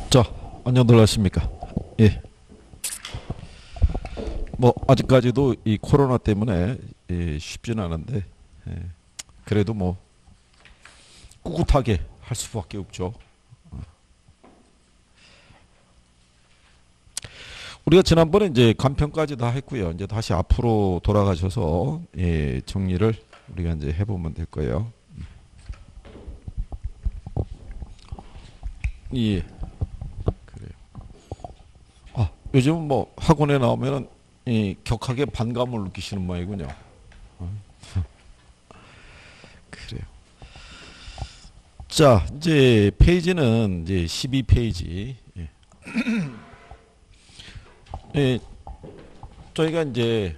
자, 안녕들 하십니까? 예. 뭐 아직까지도 이 코로나 때문에 쉽지는 않은데 그래도 뭐 꿋꿋하게 할 수밖에 없죠. 우리가 지난번에 이제 간편까지 다 했고요. 이제 다시 앞으로 돌아가셔서 정리를 우리가 이제 해보면 될 거예요. 예. 그래요. 요즘 뭐 학원에 나오면은 격하게 반감을 느끼시는 모양이군요. 그래요. 자, 이제 페이지는 이제 12페이지. 예, 저희가 이제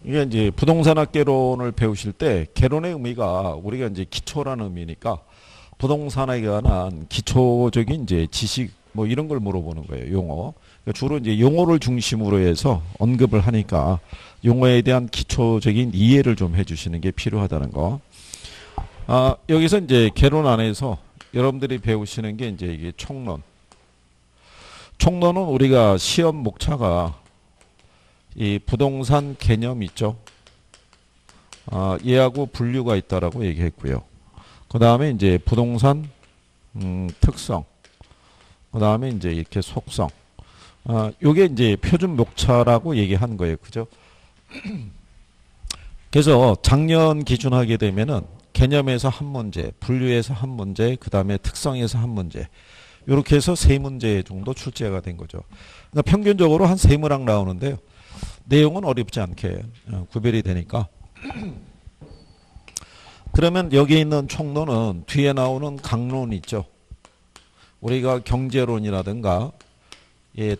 이게 이제 부동산학 개론을 배우실 때 개론의 의미가 우리가 이제 기초라는 의미니까 부동산에 관한 기초적인 이제 지식 뭐 이런 걸 물어보는 거예요. 용어. 그러니까 주로 이제 용어를 중심으로 해서 언급을 하니까 용어에 대한 기초적인 이해를 좀 해주시는 게 필요하다는 거. 여기서 이제 개론 안에서 여러분들이 배우시는 게 이제 이게 총론. 총론은 우리가 시험 목차가 이 부동산 개념 있죠. 얘하고 분류가 있다라고 얘기했고요. 그 다음에 이제 부동산 특성. 그 다음에 이제 이렇게 속성. 요게 이제 표준 목차라고 얘기한 거예요. 그죠? 그래서 작년 기준 하게 되면은 개념에서 한 문제, 분류에서 한 문제, 그 다음에 특성에서 한 문제. 이렇게 해서 세 문제 정도 출제가 된 거죠. 그러니까 평균적으로 한 세 문항 나오는데요. 내용은 어렵지 않게 구별이 되니까. 그러면 여기 있는 총론은 뒤에 나오는 강론 있죠. 우리가 경제론이라든가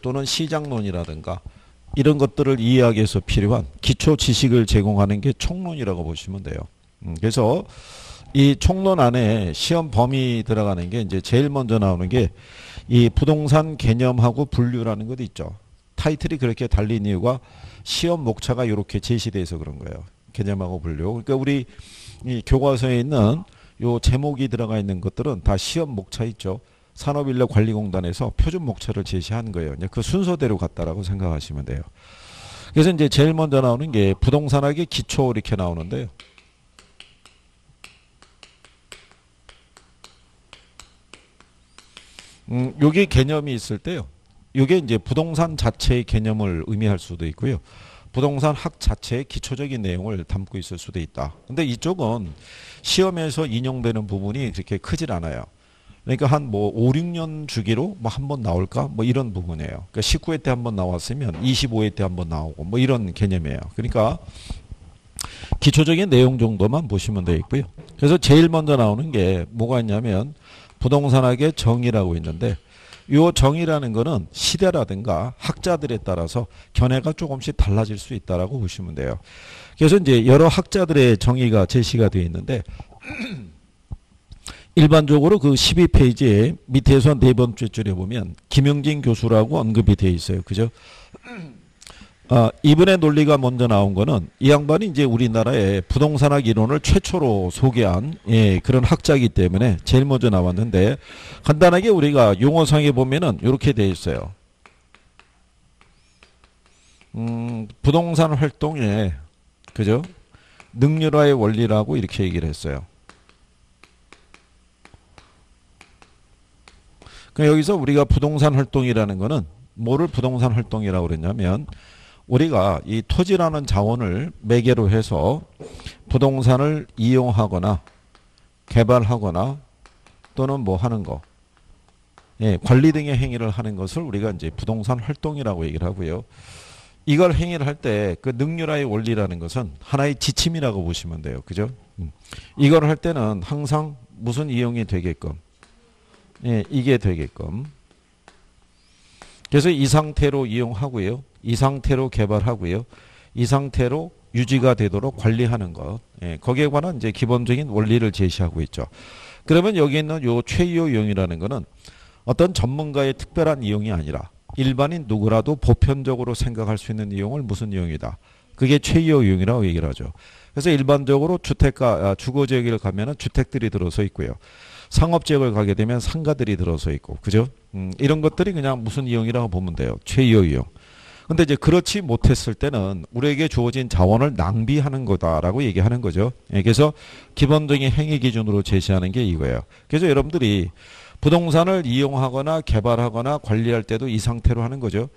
또는 시장론이라든가 이런 것들을 이해하기 위해서 필요한 기초 지식을 제공하는 게 총론이라고 보시면 돼요. 그래서 이 총론 안에 시험 범위 들어가는 게 이제 제일 먼저 나오는 게 이 부동산 개념하고 분류라는 것도 있죠. 타이틀이 그렇게 달린 이유가 시험 목차가 이렇게 제시돼서 그런 거예요. 개념하고 분류. 그러니까 우리 이 교과서에 있는 요 제목이 들어가 있는 것들은 다 시험 목차 있죠. 산업인력관리공단에서 표준 목차를 제시한 거예요. 이제 그 순서대로 갔다라고 생각하시면 돼요. 그래서 이제 제일 먼저 나오는 게 부동산학의 기초 이렇게 나오는데요. 요게 개념이 있을 때요. 요게 이제 부동산 자체의 개념을 의미할 수도 있고요. 부동산 학 자체의 기초적인 내용을 담고 있을 수도 있다. 근데 이쪽은 시험에서 인용되는 부분이 그렇게 크질 않아요. 그러니까 한 뭐 5, 6년 주기로 뭐 한 번 나올까? 뭐 이런 부분이에요. 그러니까 19회 때 한 번 나왔으면 25회 때 한 번 나오고 뭐 이런 개념이에요. 그러니까 기초적인 내용 정도만 보시면 되겠고요. 그래서 제일 먼저 나오는 게 뭐가 있냐면 부동산학의 정의라고 있는데 이 정의라는 거는 시대라든가 학자들에 따라서 견해가 조금씩 달라질 수 있다라고 보시면 돼요. 그래서 이제 여러 학자들의 정의가 제시가 되어 있는데 일반적으로 그 12페이지에 밑에서 네 번째 줄에 보면 김영진 교수라고 언급이 되어 있어요. 그죠? 이분의 논리가 먼저 나온 거는 이 양반이 이제 우리나라의 부동산학 이론을 최초로 소개한 그런 학자이기 때문에 제일 먼저 나왔는데 간단하게 우리가 용어상에 보면은 이렇게 되어 있어요. 부동산 활동의 그죠? 능률화의 원리라고 이렇게 얘기를 했어요. 그러니까 여기서 우리가 부동산 활동이라는 거는 뭐를 부동산 활동이라고 그랬냐면 우리가 이 토지라는 자원을 매개로 해서 부동산을 이용하거나 개발하거나 또는 뭐 하는 거, 관리 등의 행위를 하는 것을 우리가 이제 부동산 활동이라고 얘기를 하고요. 이걸 행위를 할 때 그 능률화의 원리라는 것은 하나의 지침이라고 보시면 돼요. 그죠? 이걸 할 때는 항상 무슨 이용이 되게끔, 이게 되게끔. 그래서 이 상태로 이용하고요. 이 상태로 개발하고요. 이 상태로 유지가 되도록 관리하는 것. 거기에 관한 이제 기본적인 원리를 제시하고 있죠. 그러면 여기 있는 요 최이호 이용이라는 거는 어떤 전문가의 특별한 이용이 아니라 일반인 누구라도 보편적으로 생각할 수 있는 이용을 무슨 이용이다? 그게 최이호 유형이라고 얘기를 하죠. 그래서 일반적으로 주택가, 주거지역을 가면은 주택들이 들어서 있고요. 상업지역을 가게 되면 상가들이 들어서 있고, 그죠? 이런 것들이 그냥 무슨 이용이라고 보면 돼요. 최이호 이용. 근데 이제 그렇지 못했을 때는 우리에게 주어진 자원을 낭비하는 거다라고 얘기하는 거죠. 예, 그래서 기본적인 행위 기준으로 제시하는 게 이거예요. 그래서 여러분들이 부동산을 이용하거나 개발하거나 관리할 때도 이 상태로 하는 거죠.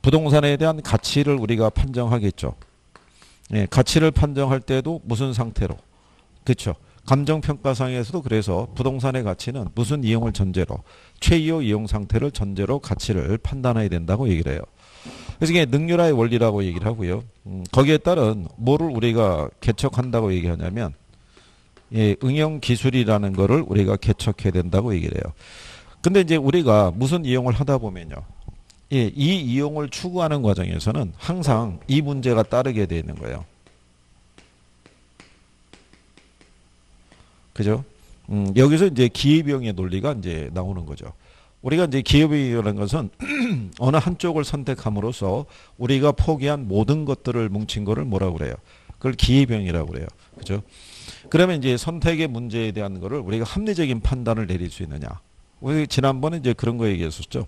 부동산에 대한 가치를 우리가 판정하겠죠. 예, 가치를 판정할 때도 무슨 상태로? 그렇죠. 감정평가상에서도 그래서 부동산의 가치는 무슨 이용을 전제로, 최이호 이용 상태를 전제로 가치를 판단해야 된다고 얘기를 해요. 그래서 이게 능률화의 원리라고 얘기를 하고요. 거기에 따른 뭐를 우리가 개척한다고 얘기하냐면, 예, 응용 기술이라는 거를 우리가 개척해야 된다고 얘기를 해요. 근데 이제 우리가 무슨 이용을 하다 보면요. 예, 이 이용을 추구하는 과정에서는 항상 이 문제가 따르게 되어 있는 거예요. 그죠? 여기서 이제 기회비용의 논리가 이제 나오는 거죠. 우리가 이제 기회비용이라는 것은 어느 한쪽을 선택함으로써 우리가 포기한 모든 것들을 뭉친 거를 뭐라고 그래요? 그걸 기회비용이라고 그래요. 그죠? 그러면 이제 선택의 문제에 대한 거를 우리가 합리적인 판단을 내릴 수 있느냐? 우리 지난번에 이제 그런 거 얘기했었죠.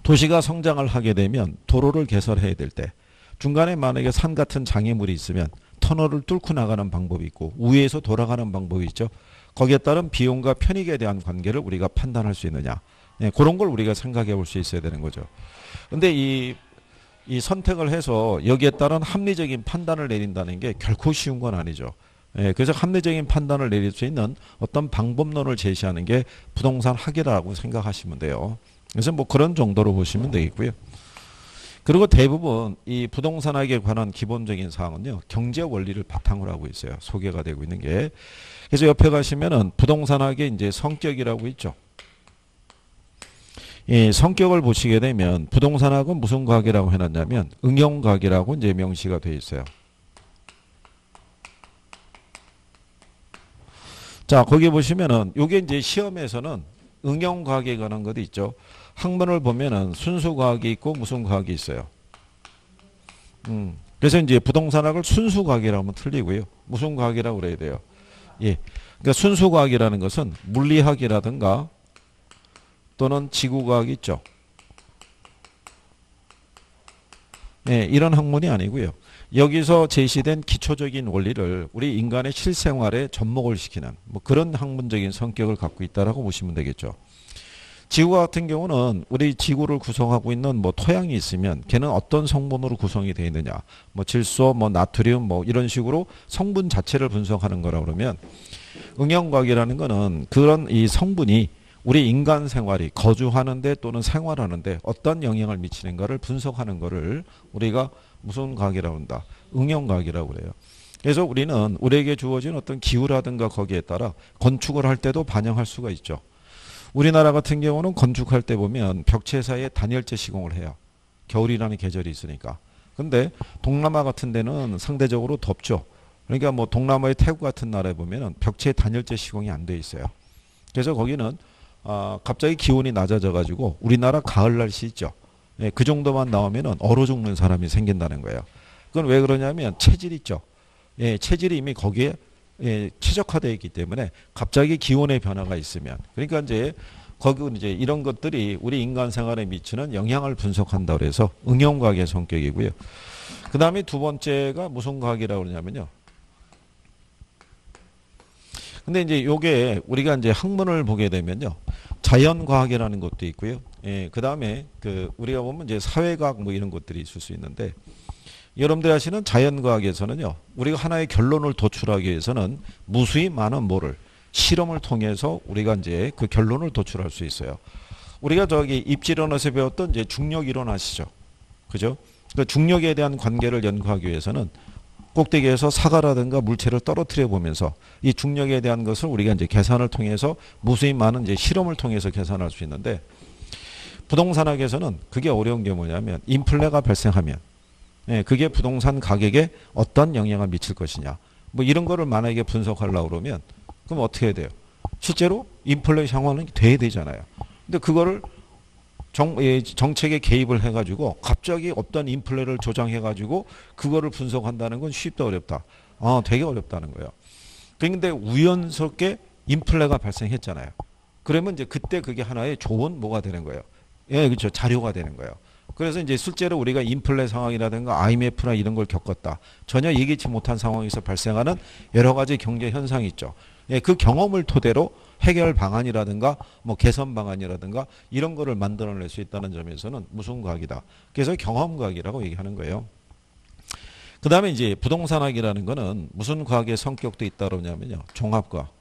도시가 성장을 하게 되면 도로를 개설해야 될 때 중간에 만약에 산 같은 장애물이 있으면 터널을 뚫고 나가는 방법이 있고 위에서 돌아가는 방법이 있죠. 거기에 따른 비용과 편익에 대한 관계를 우리가 판단할 수 있느냐. 네, 그런 걸 우리가 생각해 볼 수 있어야 되는 거죠. 근데 이 선택을 해서 여기에 따른 합리적인 판단을 내린다는 게 결코 쉬운 건 아니죠. 예, 그래서 합리적인 판단을 내릴 수 있는 어떤 방법론을 제시하는 게 부동산 학이라고 생각하시면 돼요. 그래서 뭐 그런 정도로 보시면 되겠고요. 그리고 대부분 이 부동산학에 관한 기본적인 사항은요, 경제 원리를 바탕으로 하고 있어요. 소개가 되고 있는 게. 그래서 옆에 가시면은 부동산학의 이제 성격이라고 있죠. 이 성격을 보시게 되면 부동산학은 무슨 과학이라고 해놨냐면 응용과학이라고 이제 명시가 되어 있어요. 자, 거기 보시면은 요게 이제 시험에서는 응용과학에 관한 것도 있죠. 학문을 보면은 순수과학이 있고 무슨 과학이 있어요. 그래서 이제 부동산학을 순수과학이라고 하면 틀리고요. 무슨 과학이라고 그래야 돼요. 예. 그러니까 순수과학이라는 것은 물리학이라든가 또는 지구과학이 있죠. 예, 이런 학문이 아니고요. 여기서 제시된 기초적인 원리를 우리 인간의 실생활에 접목을 시키는 뭐 그런 학문적인 성격을 갖고 있다라고 보시면 되겠죠. 지구 같은 경우는 우리 지구를 구성하고 있는 뭐 토양이 있으면 걔는 어떤 성분으로 구성이 되어 있느냐, 뭐 질소, 뭐 나트륨, 뭐 이런 식으로 성분 자체를 분석하는 거라 그러면 응용과학이라는 거는 그런 이 성분이 우리 인간 생활이 거주하는데 또는 생활하는데 어떤 영향을 미치는가를 분석하는 거를 우리가 무슨 과학이라고 한다? 응용과학이라고 그래요. 그래서 우리는 우리에게 주어진 어떤 기후라든가 거기에 따라 건축을 할 때도 반영할 수가 있죠. 우리나라 같은 경우는 건축할 때 보면 벽체 사이에 단열재 시공을 해요. 겨울이라는 계절이 있으니까. 근데 동남아 같은 데는 상대적으로 덥죠. 그러니까 뭐 동남아의 태국 같은 나라에 보면 벽체에 단열재 시공이 안 돼 있어요. 그래서 거기는 갑자기 기온이 낮아져 가지고 우리나라 가을 날씨 있죠. 예, 그 정도만 나오면 얼어 죽는 사람이 생긴다는 거예요. 그건 왜 그러냐면 체질 있죠. 예, 체질이 이미 거기에 예, 최적화되어 있기 때문에 갑자기 기온의 변화가 있으면 그러니까 이제 거기 이제 이런 것들이 우리 인간 생활에 미치는 영향을 분석한다 그래서 응용과학의 성격이고요. 그 다음에 두 번째가 무슨 과학이라고 그러냐면요. 근데 이제 요게 우리가 이제 학문을 보게 되면요. 자연과학이라는 것도 있고요. 예, 그 다음에 그 우리가 보면 이제 사회과학 뭐 이런 것들이 있을 수 있는데 여러분들이 아시는 자연과학에서는요. 우리가 하나의 결론을 도출하기 위해서는 무수히 많은 뭐를 실험을 통해서 우리가 이제 그 결론을 도출할 수 있어요. 우리가 저기 입지론에서 배웠던 이제 중력 이론 아시죠? 그죠? 그 중력에 대한 관계를 연구하기 위해서는 꼭대기에서 사과라든가 물체를 떨어뜨려 보면서 이 중력에 대한 것을 우리가 이제 계산을 통해서 무수히 많은 이제 실험을 통해서 계산할 수 있는데 부동산학에서는 그게 어려운 게 뭐냐면 인플레가 발생하면 예, 그게 부동산 가격에 어떤 영향을 미칠 것이냐. 뭐 이런 거를 만약에 분석하려고 그러면 그럼 어떻게 해야 돼요? 실제로 인플레이션 상황은 돼야 되잖아요. 근데 그거를 정책에 개입을 해가지고 갑자기 어떤 인플레를 조장해가지고 그거를 분석한다는 건 쉽다 어렵다. 되게 어렵다는 거예요. 그런데 우연스럽게 인플레가 발생했잖아요. 그러면 이제 그때 그게 하나의 좋은 뭐가 되는 거예요. 예, 그렇죠. 자료가 되는 거예요. 그래서 이제 실제로 우리가 인플레 상황이라든가 IMF나 이런 걸 겪었다. 전혀 예기치 못한 상황에서 발생하는 여러 가지 경제 현상이 있죠. 예, 그 경험을 토대로 해결 방안이라든가 뭐 개선 방안이라든가 이런 거를 만들어낼 수 있다는 점에서는 무슨 과학이다. 그래서 경험과학이라고 얘기하는 거예요. 그 다음에 이제 부동산학이라는 거는 무슨 과학의 성격도 있다 그러냐면요. 종합과학.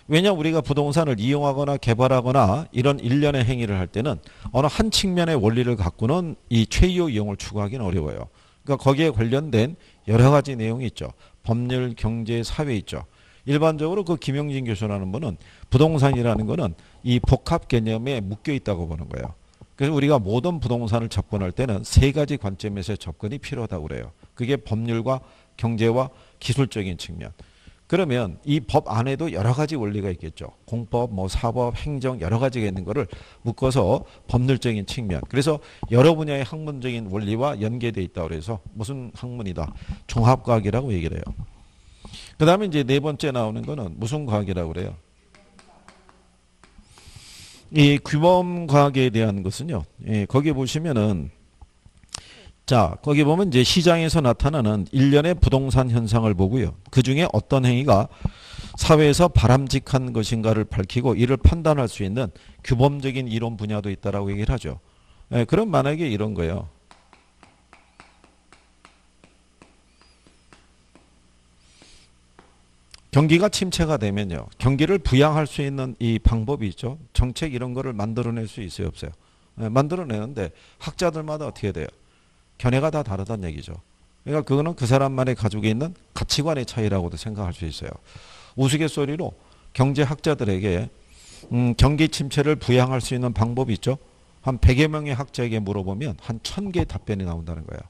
왜냐 우리가 부동산을 이용하거나 개발하거나 이런 일련의 행위를 할 때는 어느 한 측면의 원리를 갖고는 이 최이호 이용을 추구하기는 어려워요. 그러니까 거기에 관련된 여러 가지 내용이 있죠. 법률, 경제, 사회 있죠. 일반적으로 그 김영진 교수라는 분은 부동산이라는 거는 이 복합 개념에 묶여 있다고 보는 거예요. 그래서 우리가 모든 부동산을 접근할 때는 세 가지 관점에서 접근이 필요하다고 그래요. 그게 법률과 경제와 기술적인 측면. 그러면 이 법 안에도 여러 가지 원리가 있겠죠. 공법, 뭐 사법, 행정 여러 가지가 있는 거를 묶어서 법률적인 측면. 그래서 여러 분야의 학문적인 원리와 연계되어 있다고 그래서 무슨 학문이다. 종합과학이라고 얘기를 해요. 그 다음에 이제 네 번째 나오는 거는 무슨 과학이라고 그래요. 이 규범과학에 대한 것은요. 예, 거기 보시면은 자, 거기 보면 이제 시장에서 나타나는 일련의 부동산 현상을 보고요. 그 중에 어떤 행위가 사회에서 바람직한 것인가를 밝히고 이를 판단할 수 있는 규범적인 이론 분야도 있다라고 얘기를 하죠. 예, 그럼 만약에 이런 거예요. 경기가 침체가 되면요. 경기를 부양할 수 있는 이 방법이 있죠. 정책 이런 거를 만들어낼 수 있어요, 없어요? 예, 만들어내는데 학자들마다 어떻게 돼요? 견해가 다 다르다는 얘기죠. 그러니까 그거는 그 사람만의 가지고 있는 가치관의 차이라고도 생각할 수 있어요. 우스갯소리로 경제학자들에게 경기 침체를 부양할 수 있는 방법이 있죠. 한 100여 명의 학자에게 물어보면 한 1000개의 답변이 나온다는 거예요.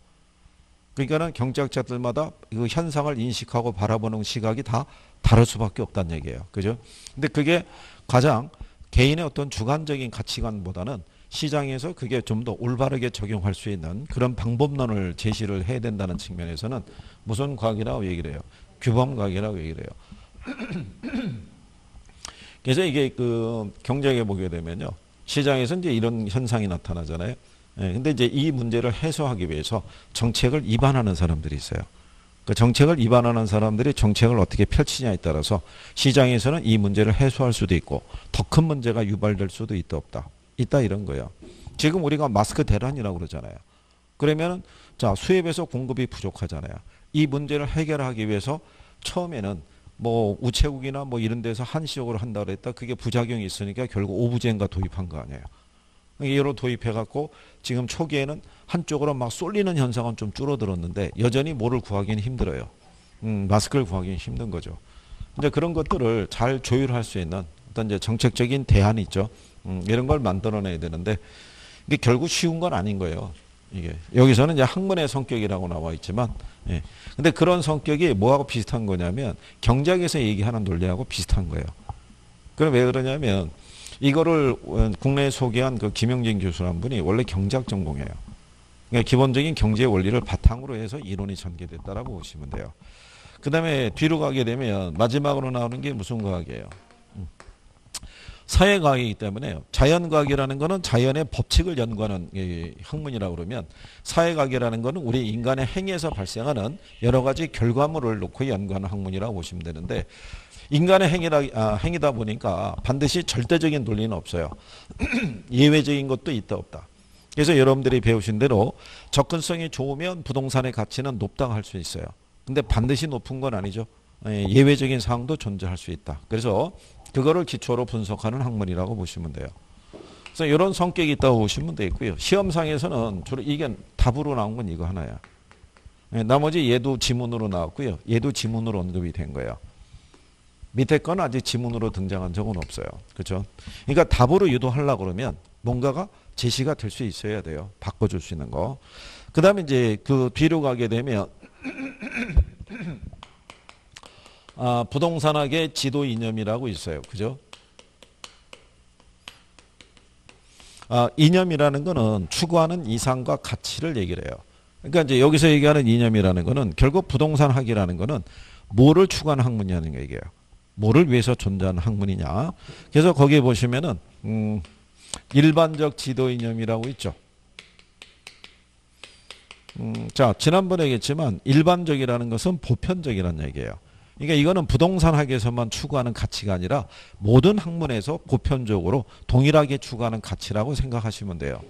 그러니까는 경제학자들마다 그 현상을 인식하고 바라보는 시각이 다 다를 수밖에 없다는 얘기예요. 그죠? 근데 그게 가장 개인의 어떤 주관적인 가치관보다는 시장에서 그게 좀 더 올바르게 적용할 수 있는 그런 방법론을 제시를 해야 된다는 측면에서는 무슨 과학이라고 얘기를 해요? 규범과학이라고 얘기를 해요. 그래서 이게 그 경제학에 보게 되면요. 시장에서 이제 이런 현상이 나타나잖아요. 예, 근데 이제 이 문제를 해소하기 위해서 정책을 입안하는 사람들이 있어요. 그 정책을 입안하는 사람들이 정책을 어떻게 펼치냐에 따라서 시장에서는 이 문제를 해소할 수도 있고 더 큰 문제가 유발될 수도 있다 없다. 있다 이런 거예요. 지금 우리가 마스크 대란이라고 그러잖아요. 그러면 자 수입에서 공급이 부족하잖아요. 이 문제를 해결하기 위해서 처음에는 뭐 우체국이나 뭐 이런 데서 한시적으로 한다 그랬다. 그게 부작용이 있으니까 결국 오부제인가 도입한 거 아니에요. 이로 도입해갖고 지금 초기에는 한쪽으로 막 쏠리는 현상은 좀 줄어들었는데 여전히 뭐를 구하기는 힘들어요. 마스크를 구하기는 힘든 거죠. 이제 그런 것들을 잘 조율할 수 있는 어떤 이제 정책적인 대안이 있죠. 이런 걸 만들어내야 되는데 이게 결국 쉬운 건 아닌 거예요. 이게 여기서는 이제 학문의 성격이라고 나와 있지만, 예. 근데 그런 성격이 뭐하고 비슷한 거냐면 경제학에서 얘기하는 논리하고 비슷한 거예요. 그럼 왜 그러냐면 이거를 국내에 소개한 그 김영진 교수라는 분이 원래 경제학 전공이에요. 그러니까 기본적인 경제 원리를 바탕으로 해서 이론이 전개됐다라고 보시면 돼요. 그 다음에 뒤로 가게 되면 마지막으로 나오는 게 무슨 과학이에요? 사회과학이기 때문에 자연과학이라는 거는 자연의 법칙을 연구하는 학문이라고 그러면 사회과학이라는 거는 우리 인간의 행위에서 발생하는 여러 가지 결과물을 놓고 연구하는 학문이라고 보시면 되는데 인간의 행위다 보니까 반드시 절대적인 논리는 없어요. 예외적인 것도 있다 없다. 그래서 여러분들이 배우신 대로 접근성이 좋으면 부동산의 가치는 높다고 할 수 있어요. 근데 반드시 높은 건 아니죠. 예외적인 사항도 존재할 수 있다. 그래서 그거를 기초로 분석하는 학문이라고 보시면 돼요. 그래서 이런 성격이 있다고 보시면 되겠고요. 시험상에서는 주로 이게 답으로 나온 건 이거 하나야. 나머지 얘도 지문으로 나왔고요. 얘도 지문으로 언급이 된 거예요. 밑에 건 아직 지문으로 등장한 적은 없어요. 그렇죠? 그러니까 답으로 유도하려고 그러면 뭔가가 제시가 될 수 있어야 돼요. 바꿔줄 수 있는 거. 그 다음에 이제 그 뒤로 가게 되면 부동산학의 지도 이념이라고 있어요. 그죠? 이념이라는 거는 추구하는 이상과 가치를 얘기를 해요. 그러니까 이제 여기서 얘기하는 이념이라는 거는 결국 부동산 학이라는 거는 뭐를 추구하는 학문이냐는 얘기예요. 뭐를 위해서 존재하는 학문이냐. 그래서 거기에 보시면은 일반적 지도 이념이라고 있죠. 자, 지난번에 얘기했지만 일반적이라는 것은 보편적이라는 얘기예요. 그러니까 이거는 부동산 학에서만 추구하는 가치가 아니라 모든 학문에서 보편적으로 동일하게 추구하는 가치라고 생각하시면 돼요.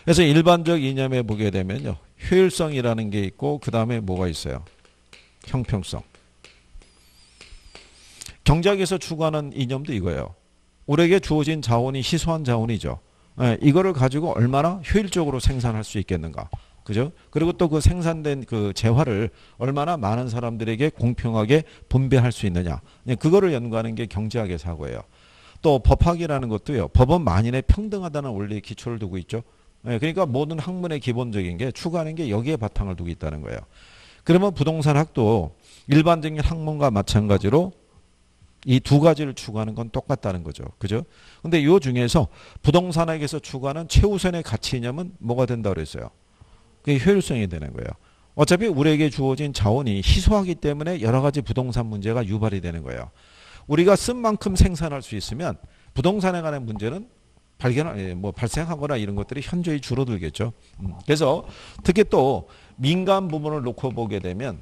그래서 일반적 이념에 보게 되면요. 효율성이라는 게 있고 그 다음에 뭐가 있어요? 형평성. 경제학에서 추구하는 이념도 이거예요. 우리에게 주어진 자원이 희소한 자원이죠. 이거를 가지고 얼마나 효율적으로 생산할 수 있겠는가. 그죠? 그리고 또 그 생산된 그 재화를 얼마나 많은 사람들에게 공평하게 분배할 수 있느냐. 그거를 연구하는 게 경제학의 사고예요. 또 법학이라는 것도요. 법은 만인의 평등하다는 원리의 기초를 두고 있죠. 그러니까 모든 학문의 기본적인 게 추구하는 게 여기에 바탕을 두고 있다는 거예요. 그러면 부동산학도 일반적인 학문과 마찬가지로 이 두 가지를 추구하는 건 똑같다는 거죠. 그죠? 근데 이 중에서 부동산학에서 추구하는 최우선의 가치 이념은 뭐가 된다고 그랬어요? 그게 효율성이 되는 거예요. 어차피 우리에게 주어진 자원이 희소하기 때문에 여러 가지 부동산 문제가 유발이 되는 거예요. 우리가 쓴 만큼 생산할 수 있으면 부동산에 관한 문제는 발생하거나 이런 것들이 현저히 줄어들겠죠. 그래서 특히 또 민간 부분을 놓고 보게 되면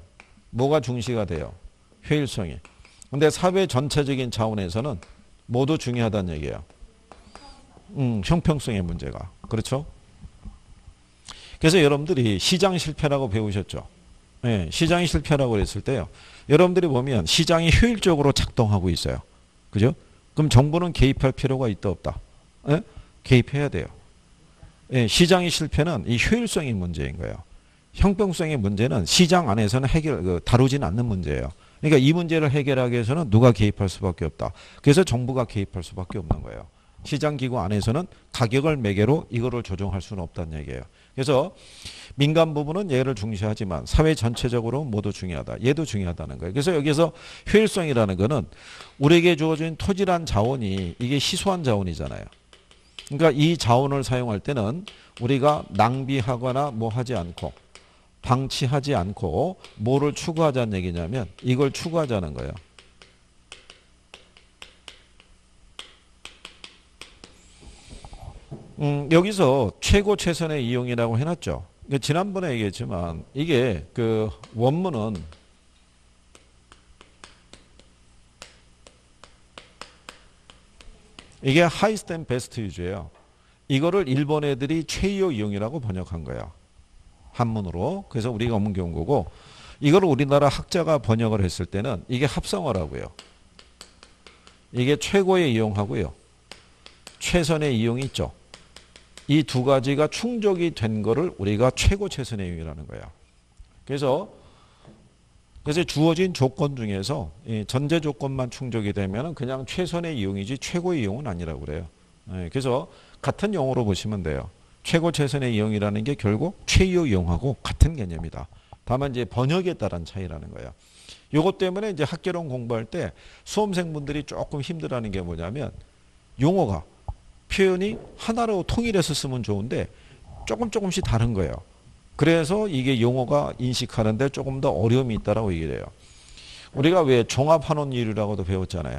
뭐가 중시가 돼요? 효율성이. 근데 사회 전체적인 차원에서는 모두 중요하다는 얘기예요. 형평성의 문제가. 그렇죠? 그래서 여러분들이 시장 실패라고 배우셨죠. 네, 시장이 실패라고 그랬을 때요. 여러분들이 보면 시장이 효율적으로 작동하고 있어요. 그죠? 그럼 정부는 개입할 필요가 있다 없다? 네? 개입해야 돼요. 네, 시장의 실패는 이 효율성의 문제인 거예요. 형평성의 문제는 시장 안에서는 다루지는 않는 문제예요. 그러니까 이 문제를 해결하기 위해서는 누가 개입할 수밖에 없다. 그래서 정부가 개입할 수밖에 없는 거예요. 시장기구 안에서는 가격을 매개로 이거를 조정할 수는 없다는 얘기예요. 그래서 민간 부분은 얘를 중시하지만 사회 전체적으로 모두 중요하다. 얘도 중요하다는 거예요. 그래서 여기서 효율성이라는 거는 우리에게 주어진 토지란 자원이 이게 희소한 자원이잖아요. 그러니까 이 자원을 사용할 때는 우리가 낭비하거나 뭐 하지 않고 방치하지 않고 뭐를 추구하자는 얘기냐면 이걸 추구하자는 거예요. 여기서 최고 최선의 이용이라고 해놨죠. 지난번에 얘기했지만 이게 그 원문은 이게 highest and best use예요. 이거를 일본 애들이 최요 이용이라고 번역한 거예요. 한문으로. 그래서 우리가 옮겨온 거고 이걸 우리나라 학자가 번역을 했을 때는 이게 합성어라고요. 이게 최고의 이용하고요. 최선의 이용이 있죠. 이 두 가지가 충족이 된 거를 우리가 최고 최선의 이용이라는 거예요. 그래서 주어진 조건 중에서 전제 조건만 충족이 되면 그냥 최선의 이용이지 최고의 이용은 아니라고 그래요. 그래서 같은 용어로 보시면 돼요. 최고 최선의 이용이라는 게 결국 최유 이용하고 같은 개념이다. 다만 이제 번역에 따른 차이라는 거예요. 요것 때문에 이제 학개론 공부할 때 수험생분들이 조금 힘들어하는 게 뭐냐면 용어가 표현이 하나로 통일해서 쓰면 좋은데 조금씩 다른 거예요. 그래서 이게 용어가 인식하는데 조금 더 어려움이 있다라고 얘기를 해요. 우리가 왜 종합환원율이라고도 배웠잖아요.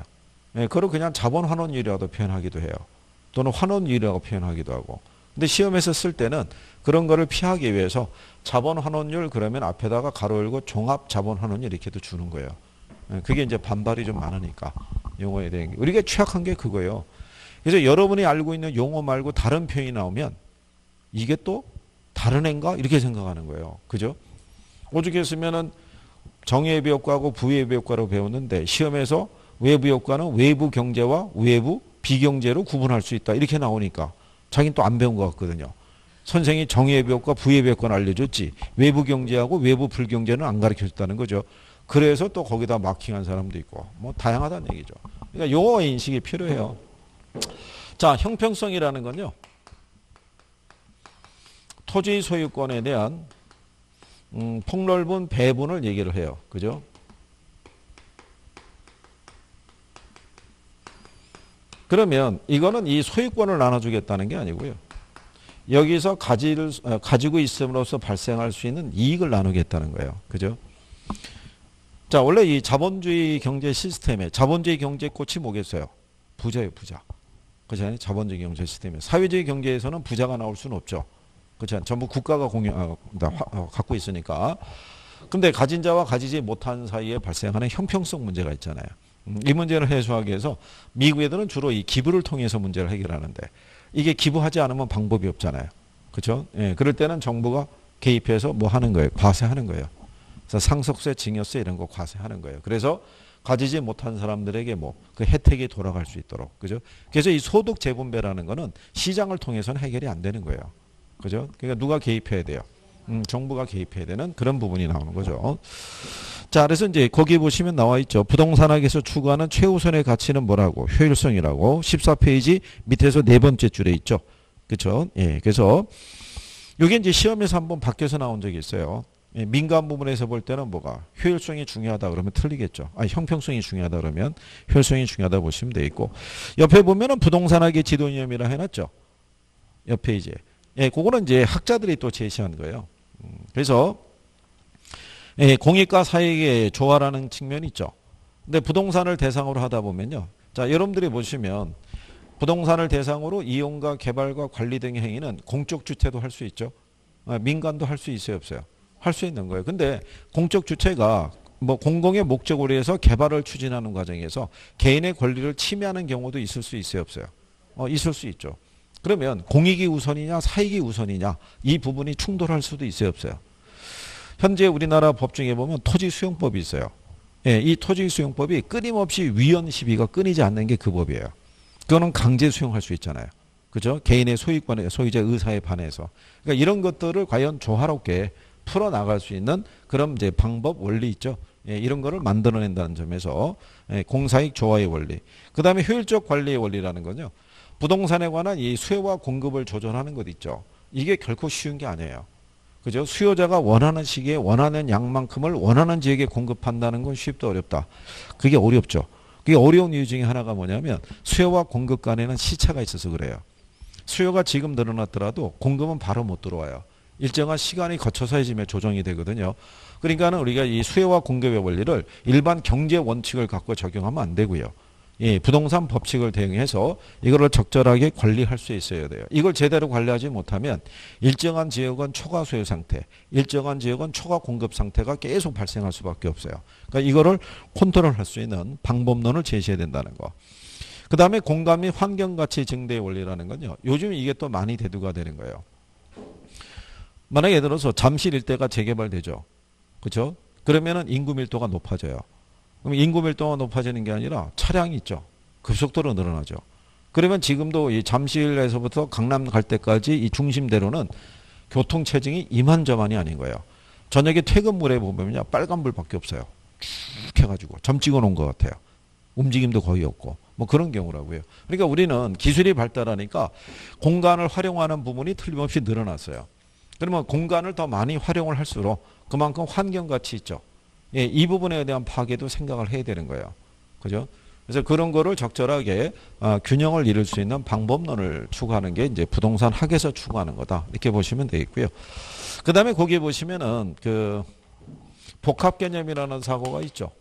그걸 그냥 자본환원율이라고 표현하기도 해요. 또는 환원율이라고 표현하기도 하고. 근데 시험에서 쓸 때는 그런 거를 피하기 위해서 자본환원율 그러면 앞에다가 가로 열고 종합자본환원율 이렇게도 주는 거예요. 그게 이제 반발이 좀 많으니까 용어에 대한 게. 우리가 취약한 게 그거예요. 그래서 여러분이 알고 있는 용어 말고 다른 표현이 나오면 이게 또 다른 애인가? 이렇게 생각하는 거예요. 그죠? 오죽 했으면은 정예비 효과하고 부예비 효과로 배웠는데 시험에서 외부 효과는 외부 경제와 외부 비경제로 구분할 수 있다. 이렇게 나오니까 자기는 또 안 배운 것 같거든요. 선생이 정예비 효과, 부예비 효과는 알려줬지 외부 경제하고 외부 불경제는 안 가르쳐줬다는 거죠. 그래서 또 거기다 마킹한 사람도 있고 뭐 다양하다는 얘기죠. 그러니까 용어의 인식이 필요해요. 자, 형평성이라는 건요. 토지 소유권에 대한 폭넓은 배분을 얘기를 해요. 그죠? 그러면 이거는 이 소유권을 나눠주겠다는 게 아니고요. 여기서 가지고 있음으로써 발생할 수 있는 이익을 나누겠다는 거예요. 그죠? 자, 원래 이 자본주의 경제 시스템에 자본주의 경제 꽃이 뭐겠어요? 부자예요, 부자. 그렇잖아요. 자본주의 경제 시스템에. 사회주의 경제에서는 부자가 나올 수는 없죠. 그렇죠. 전부 국가가 갖고 있으니까. 근데 가진 자와 가지지 못한 사이에 발생하는 형평성 문제가 있잖아요. 이 문제를 해소하기 위해서 미국 애들은 주로 이 기부를 통해서 문제를 해결하는데 이게 기부하지 않으면 방법이 없잖아요. 그렇죠? 예, 그럴 때는 정부가 개입해서 뭐 하는 거예요? 과세하는 거예요. 그래서 상속세, 증여세 이런 거 과세하는 거예요. 그래서 가지지 못한 사람들에게 뭐 그 혜택이 돌아갈 수 있도록. 그죠? 그래서 이 소득 재분배라는 거는 시장을 통해서는 해결이 안 되는 거예요. 그죠? 그러니까 누가 개입해야 돼요? 정부가 개입해야 되는 그런 부분이 나오는 거죠. 자, 그래서 이제 거기 보시면 나와 있죠. 부동산학에서 추구하는 최우선의 가치는 뭐라고? 효율성이라고. 14페이지 밑에서 네 번째 줄에 있죠. 그렇죠? 예. 그래서 이게 이제 시험에서 한번 바뀌어서 나온 적이 있어요. 예, 민간 부분에서 볼 때는 뭐가 효율성이 중요하다 그러면 틀리겠죠. 아니, 형평성이 중요하다 그러면 효율성이 중요하다 보시면 돼 있고 옆에 보면은 부동산학의 지도 이념이라 해놨죠. 옆에 이제 예, 그거는 이제 학자들이 또 제시한 거예요. 그래서 예, 공익과 사익의 조화라는 측면이 있죠. 근데 부동산을 대상으로 하다 보면요. 자, 여러분들이 보시면 부동산을 대상으로 이용과 개발과 관리 등의 행위는 공적 주체도 할 수 있죠. 민간도 할 수 있어요, 없어요? 할 수 있는 거예요. 근데 공적 주체가 뭐 공공의 목적으로 해서 개발을 추진하는 과정에서 개인의 권리를 침해하는 경우도 있을 수 있어요, 없어요? 있을 수 있죠. 그러면 공익이 우선이냐 사익이 우선이냐 이 부분이 충돌할 수도 있어요, 없어요? 현재 우리나라 법 중에 보면 토지수용법이 있어요. 예, 이 토지수용법이 끊임없이 위헌 시비가 끊이지 않는 게 그 법이에요. 그거는 강제 수용할 수 있잖아요. 그죠? 개인의 소유권에, 소유자 의사에 반해서. 그러니까 이런 것들을 과연 조화롭게 풀어나갈 수 있는 그런 이제 방법, 원리 있죠. 예, 이런 거를 만들어낸다는 점에서 예, 공사익 조화의 원리. 그 다음에 효율적 관리의 원리라는 건요. 부동산에 관한 이 수요와 공급을 조절하는 것 있죠. 이게 결코 쉬운 게 아니에요. 그죠? 수요자가 원하는 시기에 원하는 양만큼을 원하는 지역에 공급한다는 건 쉽다 어렵다. 그게 어렵죠. 그게 어려운 이유 중에 하나가 뭐냐면 수요와 공급 간에는 시차가 있어서 그래요. 수요가 지금 늘어났더라도 공급은 바로 못 들어와요. 일정한 시간이 거쳐서 해지면 조정이 되거든요. 그러니까는 우리가 이 수요와 공급의 원리를 일반 경제 원칙을 갖고 적용하면 안 되고요. 예, 부동산 법칙을 대응해서 이거를 적절하게 관리할 수 있어야 돼요. 이걸 제대로 관리하지 못하면 일정한 지역은 초과 수요 상태, 일정한 지역은 초과 공급 상태가 계속 발생할 수밖에 없어요. 그러니까 이거를 컨트롤할 수 있는 방법론을 제시해야 된다는 거. 그 다음에 공간 및 환경가치 증대의 원리라는 건요. 요즘 이게 또 많이 대두가 되는 거예요. 만약에 예를 들어서 잠실 일대가 재개발되죠. 그렇죠? 그러면은 인구 밀도가 높아져요. 그럼 인구 밀도가 높아지는 게 아니라 차량이 있죠. 급속도로 늘어나죠. 그러면 지금도 이 잠실에서부터 강남 갈 때까지 이 중심대로는 교통 체증이 이만저만이 아닌 거예요. 저녁에 퇴근물에 보면요. 빨간불밖에 없어요. 쭉 해가지고 점 찍어놓은 것 같아요. 움직임도 거의 없고 뭐 그런 경우라고요. 그러니까 우리는 기술이 발달하니까 공간을 활용하는 부분이 틀림없이 늘어났어요. 그러면 공간을 더 많이 활용을 할수록 그만큼 환경가치 있죠. 예, 이 부분에 대한 파괴도 생각을 해야 되는 거예요. 그죠? 그래서 그런 거를 적절하게 균형을 이룰 수 있는 방법론을 추구하는 게 이제 부동산 학에서 추구하는 거다. 이렇게 보시면 되겠고요. 그 다음에 거기 보시면은 그 복합 개념이라는 사고가 있죠.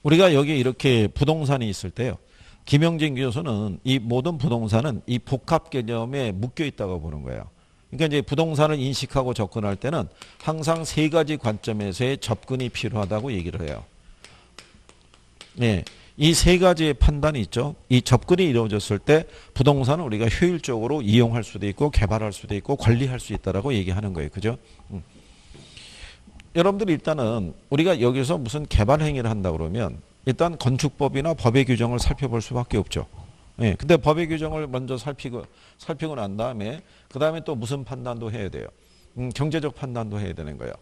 우리가 여기 이렇게 부동산이 있을 때요. 김영진 교수는 이 모든 부동산은 이 복합 개념에 묶여 있다고 보는 거예요. 그러니까 이제 부동산을 인식하고 접근할 때는 항상 세 가지 관점에서의 접근이 필요하다고 얘기를 해요. 네, 이 세 가지의 판단이 있죠. 이 접근이 이루어졌을 때 부동산을 우리가 효율적으로 이용할 수도 있고 개발할 수도 있고 관리할 수 있다라고 얘기하는 거예요. 그죠? 여러분들이 일단은 우리가 여기서 무슨 개발 행위를 한다 그러면 일단 건축법이나 법의 규정을 살펴볼 수밖에 없죠. 예, 근데 법의 규정을 먼저 살피고 난 다음에 그 다음에 또 무슨 판단도 해야 돼요. 경제적 판단도 해야 되는 거예요.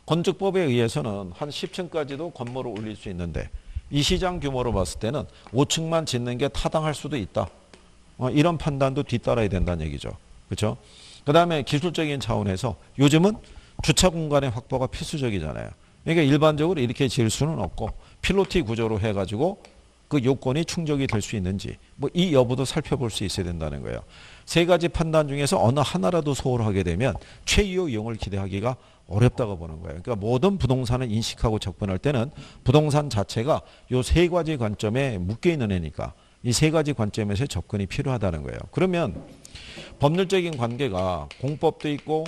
건축법에 의해서는 한 10층까지도 건물을 올릴 수 있는데 이 시장 규모로 봤을 때는 5층만 짓는 게 타당할 수도 있다. 이런 판단도 뒤따라야 된다는 얘기죠. 그렇죠? 그 다음에 기술적인 차원에서 요즘은 주차 공간의 확보가 필수적이잖아요. 그러니까 일반적으로 이렇게 지을 수는 없고 필로티 구조로 해가지고 그 요건이 충족이 될 수 있는지 뭐 이 여부도 살펴볼 수 있어야 된다는 거예요. 세 가지 판단 중에서 어느 하나라도 소홀하게 되면 최유의 이용을 기대하기가 어렵다고 보는 거예요. 그러니까 모든 부동산을 인식하고 접근할 때는 부동산 자체가 요 세 가지 관점에 묶여 있는 애니까 이 세 가지 관점에서 접근이 필요하다는 거예요. 그러면 법률적인 관계가 공법도 있고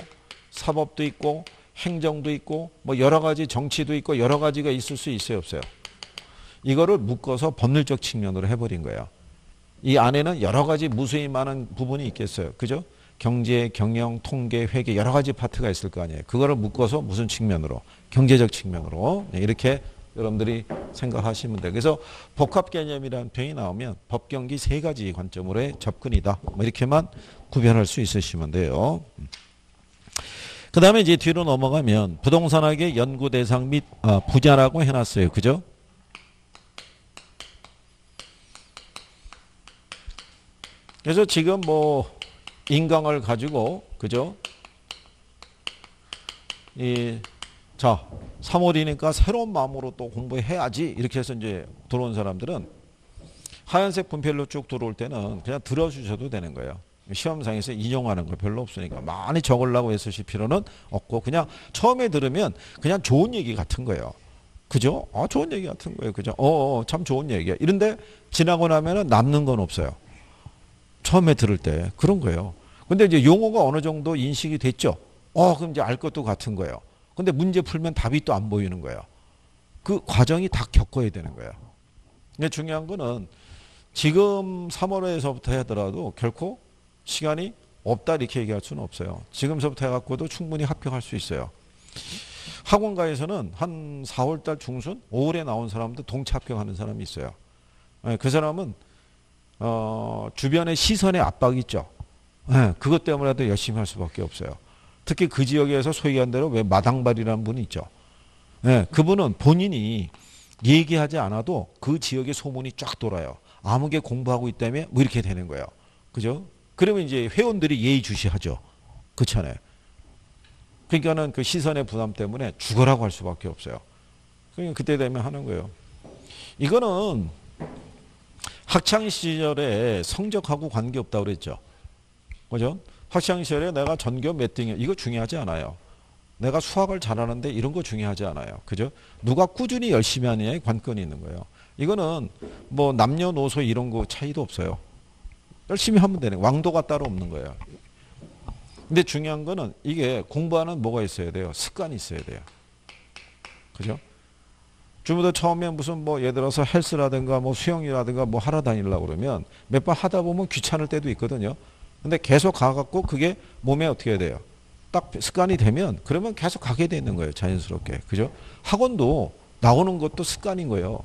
사법도 있고 행정도 있고 뭐 여러 가지 정치도 있고 여러 가지가 있을 수 있어요, 없어요? 이거를 묶어서 법률적 측면으로 해버린 거예요. 이 안에는 여러 가지 무수히 많은 부분이 있겠어요. 그죠? 경제, 경영, 통계, 회계 여러 가지 파트가 있을 거 아니에요. 그거를 묶어서 무슨 측면으로? 경제적 측면으로 이렇게 여러분들이 생각하시면 돼요. 그래서 복합 개념이라는 표현이 나오면 법경기 세 가지 관점으로의 접근이다. 뭐 이렇게만 구별할 수 있으시면 돼요. 그 다음에 이제 뒤로 넘어가면 부동산학의 연구 대상 및 분야라고 해놨어요. 그죠? 그래서 지금 뭐 인강을 가지고 그죠? 자 3월이니까 새로운 마음으로 또 공부해야지 이렇게 해서 이제 들어온 사람들은 하얀색 분필로 쭉 들어올 때는 그냥 들어주셔도 되는 거예요. 시험상에서 인용하는 거 별로 없으니까 많이 적으려고 애쓰실 필요는 없고 그냥 처음에 들으면 그냥 좋은 얘기 같은 거예요. 그죠? 좋은 얘기 같은 거예요. 그죠? 참 좋은 얘기야. 이런데 지나고 나면은 남는 건 없어요. 처음에 들을 때 그런 거예요. 근데 이제 용어가 어느 정도 인식이 됐죠. 그럼 이제 알 것도 같은 거예요. 근데 문제 풀면 답이 또 안 보이는 거예요. 그 과정이 다 겪어야 되는 거예요. 근데 중요한 거는 지금 3월에서부터 하더라도 결코 시간이 없다 이렇게 얘기할 수는 없어요. 지금서부터 해갖고도 충분히 합격할 수 있어요. 학원가에서는 한 4월달 중순 5월에 나온 사람도 동체 합격하는 사람이 있어요. 그 사람은 주변의 시선의 압박이 있죠. 그것 때문에도 열심히 할 수밖에 없어요. 특히 그 지역에서 소위 한 대로 왜 마당발이라는 분이 있죠. 그분은 본인이 얘기하지 않아도 그 지역의 소문이 쫙 돌아요. 아무개 공부하고 있다며 뭐 이렇게 되는 거예요. 그죠? 그러면 이제 회원들이 예의주시하죠. 그렇잖아요. 그러니까는 그 시선의 부담 때문에 죽어라고 할 수밖에 없어요. 그러니까 그때 되면 하는 거예요. 이거는 학창 시절에 성적하고 관계없다고 그랬죠. 그죠? 학창 시절에 내가 전교 몇 등이야. 이거 중요하지 않아요. 내가 수학을 잘하는데 이런 거 중요하지 않아요. 그죠? 누가 꾸준히 열심히 하느냐에 관건이 있는 거예요. 이거는 뭐 남녀노소 이런 거 차이도 없어요. 열심히 하면 되는 왕도가 따로 없는 거예요. 근데 중요한 거는 이게 공부하는 뭐가 있어야 돼요? 습관이 있어야 돼요. 그죠? 주부도 처음에 무슨 뭐 예를 들어서 헬스라든가 뭐 수영이라든가 뭐 하러 다니려고 그러면 몇 번 하다 보면 귀찮을 때도 있거든요. 근데 계속 가갖고 그게 몸에 어떻게 해야 돼요? 딱 습관이 되면 그러면 계속 가게 되는 거예요. 자연스럽게. 그죠? 학원도 나오는 것도 습관인 거예요.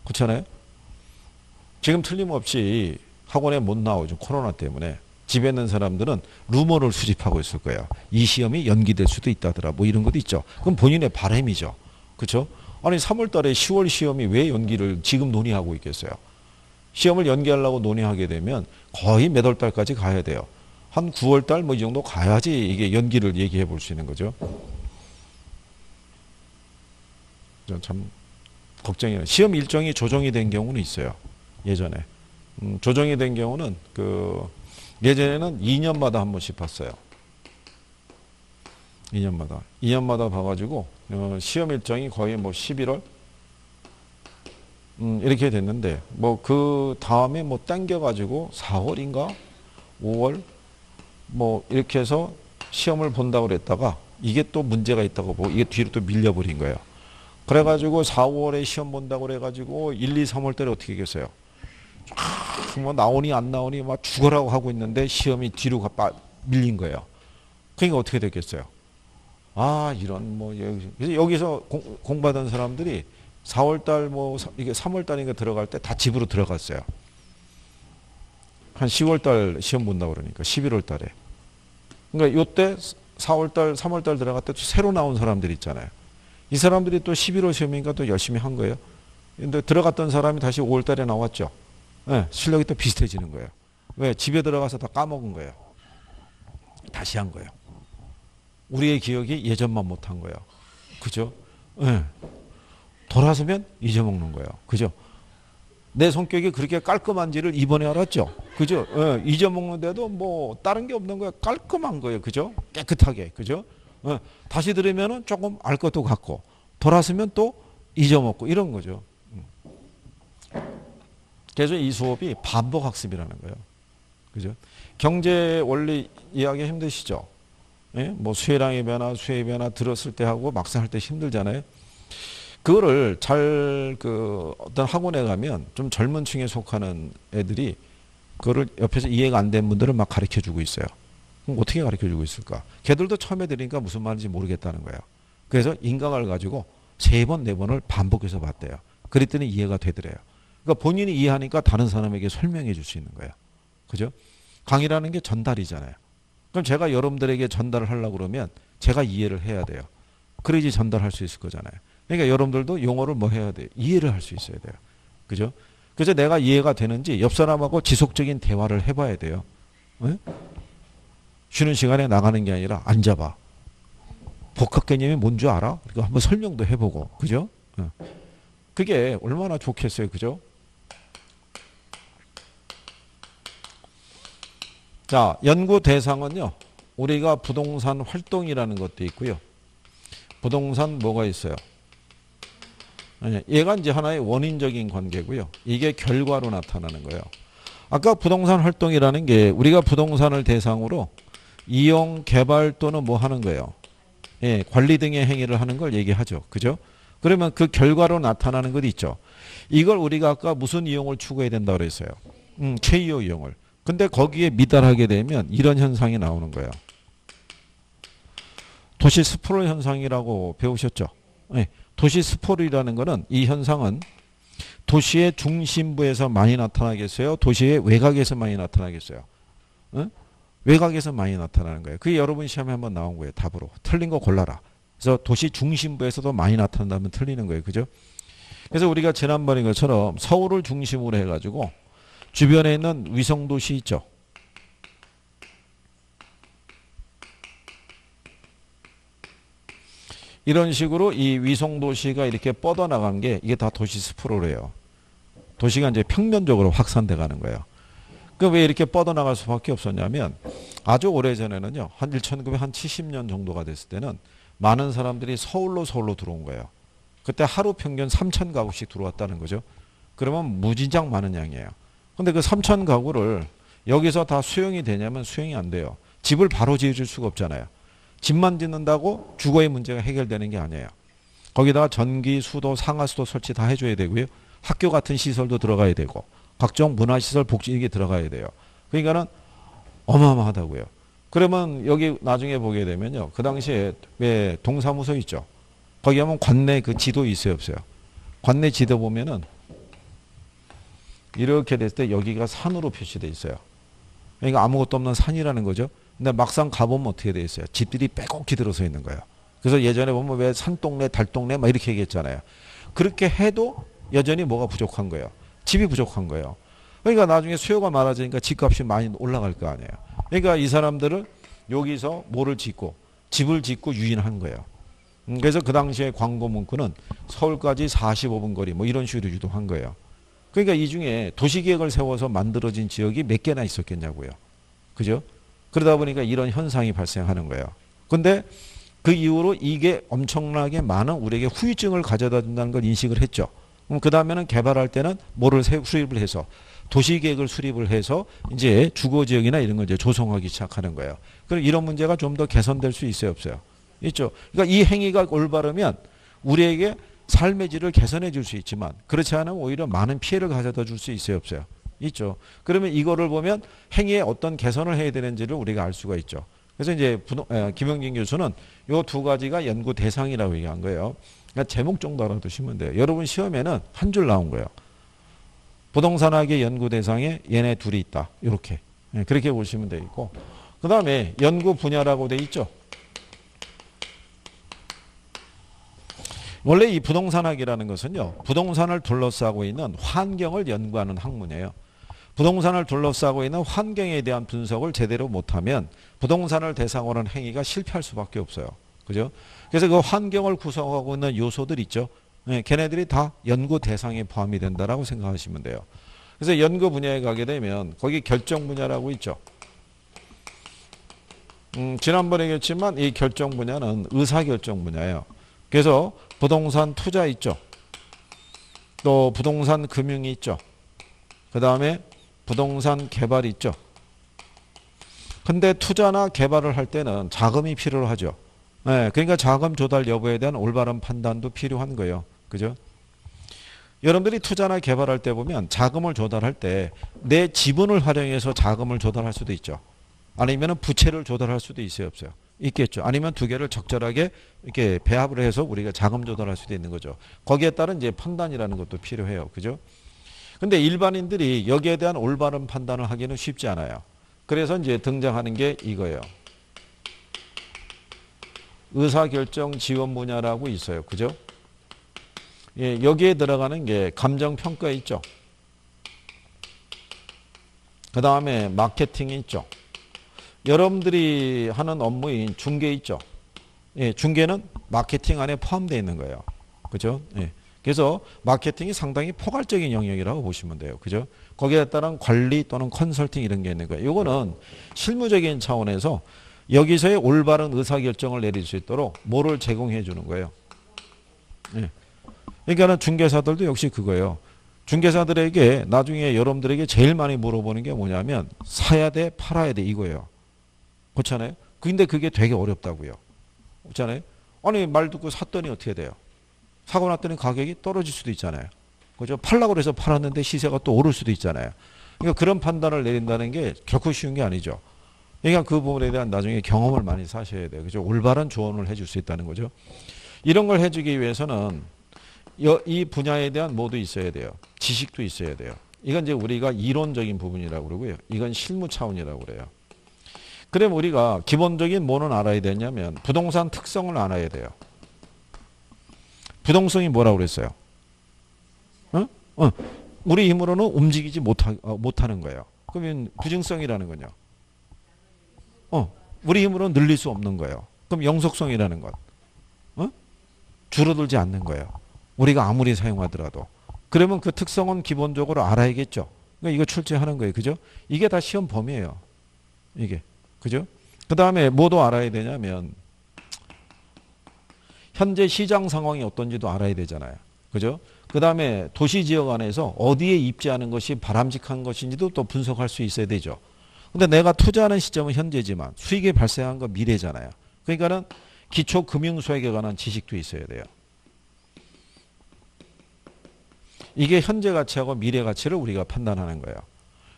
그렇잖아요? 지금 틀림없이 학원에 못 나오죠. 코로나 때문에. 집에 있는 사람들은 루머를 수집하고 있을 거예요. 이 시험이 연기될 수도 있다더라. 뭐 이런 것도 있죠. 그럼 본인의 바람이죠. 그렇죠? 아니 3월 달에 10월 시험이 왜 연기를 지금 논의하고 있겠어요? 시험을 연기하려고 논의하게 되면 거의 몇 월 달까지 가야 돼요. 한 9월 달 뭐 이 정도 가야지 이게 연기를 얘기해 볼 수 있는 거죠. 참 걱정이에요. 시험 일정이 조정이 된 경우는 있어요. 예전에. 조정이 된 경우는 예전에는 2년마다 한 번씩 봤어요. 2년마다 봐가지고 시험 일정이 거의 뭐 11월 이렇게 됐는데 뭐 그 다음에 뭐 땡겨가지고 4월인가 5월 뭐 이렇게 해서 시험을 본다고 그랬다가 이게 또 문제가 있다고 보고 이게 뒤로 또 밀려버린 거예요. 그래가지고 4, 5월에 시험 본다고 그래가지고 1, 2, 3월 달에 어떻게 했겠어요? 뭐 나오니 안 나오니 막 죽어라고 하고 있는데 시험이 뒤로 밀린 거예요. 그러니까 어떻게 됐겠어요? 이런 뭐 그래서 여기서 공부하던 사람들이 4월 달 뭐 이게 3월 달인가 들어갈 때 다 집으로 들어갔어요. 한 10월 달 시험 본다고 그러니까 11월 달에. 그러니까 요때 4월 달, 3월 달 들어갈 때 새로 나온 사람들 있잖아요. 이 사람들이 또 11월 시험이니까 또 열심히 한 거예요. 근데 들어갔던 사람이 다시 5월 달에 나왔죠. 네, 실력이 또 비슷해지는 거예요. 왜? 집에 들어가서 다 까먹은 거예요. 다시 한 거예요. 우리의 기억이 예전만 못한 거예요. 그죠? 네. 돌아서면 잊어먹는 거예요. 그죠? 내 성격이 그렇게 깔끔한지를 이번에 알았죠. 그죠? 예, 잊어먹는데도 뭐 다른 게 없는 거예요. 깔끔한 거예요. 그죠? 깨끗하게. 그죠? 예, 다시 들으면은 조금 알 것도 같고 돌아서면 또 잊어먹고 이런 거죠. 그래서 이 수업이 반복 학습이라는 거예요. 그죠? 경제 원리 이해하기 힘드시죠? 예? 뭐 수혜량의 변화, 수혜의 변화 들었을 때 하고 막상 할 때 힘들잖아요. 그거를 잘 어떤 학원에 가면 좀 젊은 층에 속하는 애들이 그거를 옆에서 이해가 안 된 분들을 막 가르쳐 주고 있어요. 그럼 어떻게 가르쳐 주고 있을까? 걔들도 처음에 들으니까 무슨 말인지 모르겠다는 거예요. 그래서 인강을 가지고 3번, 4번을 반복해서 봤대요. 그랬더니 이해가 되더래요. 그러니까 본인이 이해하니까 다른 사람에게 설명해 줄 수 있는 거예요. 그죠? 강의라는 게 전달이잖아요. 그럼 제가 여러분들에게 전달을 하려고 그러면 제가 이해를 해야 돼요. 그래야지 전달할 수 있을 거잖아요. 그러니까 여러분들도 용어를 뭐 해야 돼요? 이해를 할 수 있어야 돼요. 그죠? 그래서 내가 이해가 되는지 옆 사람하고 지속적인 대화를 해봐야 돼요. 네? 쉬는 시간에 나가는 게 아니라 앉아봐. 복합 개념이 뭔지 알아? 그러니까 한번 설명도 해보고. 그죠? 그게 얼마나 좋겠어요. 그죠? 자, 연구 대상은요. 우리가 부동산 활동이라는 것도 있고요. 부동산 뭐가 있어요? 얘가 이제 하나의 원인적인 관계고요. 이게 결과로 나타나는 거예요. 아까 부동산 활동이라는 게 우리가 부동산을 대상으로 이용, 개발 또는 뭐 하는 거예요. 예, 관리 등의 행위를 하는 걸 얘기하죠. 그죠? 그러면 그 결과로 나타나는 것 있죠. 이걸 우리가 아까 무슨 이용을 추구해야 된다고 그랬어요. 최이호 이용을. 근데 거기에 미달하게 되면 이런 현상이 나오는 거예요. 도시 스포를 현상이라고 배우셨죠? 네. 도시 스포이라는 거는 이 현상은 도시의 중심부에서 많이 나타나겠어요? 도시의 외곽에서 많이 나타나겠어요? 응? 외곽에서 많이 나타나는 거예요. 그게 여러분 시험에 한번 나온 거예요. 답으로. 틀린 거 골라라. 그래서 도시 중심부에서도 많이 나타난다면 틀리는 거예요. 그죠? 그래서 우리가 지난번인 것처럼 서울을 중심으로 해가지고 주변에 있는 위성도시 있죠? 이런 식으로 이 위성도시가 이렇게 뻗어나간 게 이게 다 도시 스프로래요. 도시가 이제 평면적으로 확산돼 가는 거예요. 그 왜 이렇게 뻗어나갈 수밖에 없었냐면 아주 오래전에는요. 한 1970년 정도가 됐을 때는 많은 사람들이 서울로 들어온 거예요. 그때 하루 평균 3천 가구씩 들어왔다는 거죠. 그러면 무진장 많은 양이에요. 근데 그 3천 가구를 여기서 다 수용이 되냐면 수용이 안 돼요. 집을 바로 지어줄 수가 없잖아요. 집만 짓는다고 주거의 문제가 해결되는 게 아니에요. 거기다가 전기, 수도, 상하수도 설치 다 해줘야 되고요. 학교 같은 시설도 들어가야 되고 각종 문화시설, 복지 이게 들어가야 돼요. 그러니까는 어마어마하다고요. 그러면 여기 나중에 보게 되면요. 그 당시에 왜 동사무소 있죠. 거기 하면 관내 그 지도 있어요, 없어요? 관내 지도 보면은 이렇게 됐을 때 여기가 산으로 표시되어 있어요. 그러니까 아무것도 없는 산이라는 거죠. 근데 막상 가보면 어떻게 되어 있어요? 집들이 빼곡히 들어서 있는 거예요. 그래서 예전에 보면 왜 산동네, 달동네 막 이렇게 얘기했잖아요. 그렇게 해도 여전히 뭐가 부족한 거예요? 집이 부족한 거예요. 그러니까 나중에 수요가 많아지니까 집값이 많이 올라갈 거 아니에요. 그러니까 이 사람들은 여기서 뭐를 짓고 집을 짓고 유인한 거예요. 그래서 그 당시에 광고 문구는 서울까지 45분 거리 뭐 이런 식으로 유도한 거예요. 그러니까 이 중에 도시계획을 세워서 만들어진 지역이 몇 개나 있었겠냐고요. 그죠? 그러다 보니까 이런 현상이 발생하는 거예요. 근데 그 이후로 이게 엄청나게 많은 우리에게 후유증을 가져다 준다는 걸 인식을 했죠. 그럼 그 다음에는 개발할 때는 뭐를 수립을 해서 도시계획을 수립을 해서 이제 주거지역이나 이런 걸 이제 조성하기 시작하는 거예요. 그럼 이런 문제가 좀 더 개선될 수 있어요, 없어요? 있죠. 그러니까 이 행위가 올바르면 우리에게 삶의 질을 개선해 줄 수 있지만 그렇지 않으면 오히려 많은 피해를 가져다 줄 수 있어요, 없어요? 있죠. 그러면 이거를 보면 행위에 어떤 개선을 해야 되는지를 우리가 알 수가 있죠. 그래서 이제 김영진 교수는 이 두 가지가 연구 대상이라고 얘기한 거예요. 그러니까 제목 정도 알아두시면 돼요. 여러분 시험에는 한 줄 나온 거예요. 부동산학의 연구 대상에 얘네 둘이 있다. 이렇게. 그렇게 보시면 되겠고. 그 다음에 연구 분야라고 돼 있죠. 원래 이 부동산학이라는 것은요. 부동산을 둘러싸고 있는 환경을 연구하는 학문이에요. 부동산을 둘러싸고 있는 환경에 대한 분석을 제대로 못하면 부동산을 대상으로 하는 행위가 실패할 수밖에 없어요. 그죠? 그래서 그 환경을 구성하고 있는 요소들 있죠. 예, 걔네들이 다 연구 대상에 포함이 된다라고 생각하시면 돼요. 그래서 연구 분야에 가게 되면 거기 결정 분야라고 있죠. 지난번에 얘기했지만 이 결정 분야는 의사결정 분야예요. 그래서 부동산 투자 있죠. 또 부동산 금융이 있죠. 그 다음에 부동산 개발이 있죠. 근데 투자나 개발을 할 때는 자금이 필요하죠. 네, 그러니까 자금 조달 여부에 대한 올바른 판단도 필요한 거예요. 그죠? 여러분들이 투자나 개발할 때 보면 자금을 조달할 때 내 지분을 활용해서 자금을 조달할 수도 있죠. 아니면 부채를 조달할 수도 있어요, 없어요? 있겠죠. 아니면 두 개를 적절하게 이렇게 배합을 해서 우리가 자금 조달할 수도 있는 거죠. 거기에 따른 이제 판단이라는 것도 필요해요. 그죠? 근데 일반인들이 여기에 대한 올바른 판단을 하기는 쉽지 않아요. 그래서 이제 등장하는 게 이거예요. 의사결정 지원 분야라고 있어요. 그죠? 예, 여기에 들어가는 게 감정평가 있죠. 그 다음에 마케팅이 있죠. 여러분들이 하는 업무인 중개 있죠. 예, 중개는 마케팅 안에 포함되어 있는 거예요. 그죠? 예. 그래서 마케팅이 상당히 포괄적인 영역이라고 보시면 돼요. 그죠? 거기에 따른 관리 또는 컨설팅 이런 게 있는 거예요. 이거는 실무적인 차원에서 여기서의 올바른 의사결정을 내릴 수 있도록 뭐를 제공해 주는 거예요. 예. 그러니까 중개사들도 역시 그거예요. 중개사들에게 나중에 여러분들에게 제일 많이 물어보는 게 뭐냐면 사야 돼, 팔아야 돼 이거예요. 그렇잖아요. 근데 그게 되게 어렵다고요. 그렇잖아요. 아니 말 듣고 샀더니 어떻게 돼요? 사고 났더니 가격이 떨어질 수도 있잖아요. 그죠? 팔라고 해서 팔았는데 시세가 또 오를 수도 있잖아요. 그러니까 그런 판단을 내린다는 게 결코 쉬운 게 아니죠. 그러니까 그 부분에 대한 나중에 경험을 많이 사셔야 돼요. 그죠? 올바른 조언을 해줄 수 있다는 거죠. 이런 걸 해주기 위해서는 이 분야에 대한 뭐도 있어야 돼요. 지식도 있어야 돼요. 이건 이제 우리가 이론적인 부분이라고 그러고요. 이건 실무 차원이라고 그래요. 그럼 우리가 기본적인 뭐는 알아야 되냐면 부동산 특성을 알아야 돼요. 부동성이 뭐라고 그랬어요? 우리 힘으로는 움직이지 못하는 거예요. 그러면 부증성이라는 건요. 우리 힘으로는 늘릴 수 없는 거예요. 그럼 영속성이라는 건 줄어들지 않는 거예요. 우리가 아무리 사용하더라도. 그러면 그 특성은 기본적으로 알아야겠죠. 그러니까 이거 출제하는 거예요. 그죠? 이게 다 시험 범위예요. 이게. 그죠? 그 다음에 뭐도 알아야 되냐면 현재 시장 상황이 어떤지도 알아야 되잖아요. 그죠? 그 다음에 도시지역 안에서 어디에 입지하는 것이 바람직한 것인지도 또 분석할 수 있어야 되죠. 근데 내가 투자하는 시점은 현재지만 수익이 발생한 건 미래잖아요. 그러니까는 기초금융수익에 관한 지식도 있어야 돼요. 이게 현재 가치하고 미래 가치를 우리가 판단하는 거예요.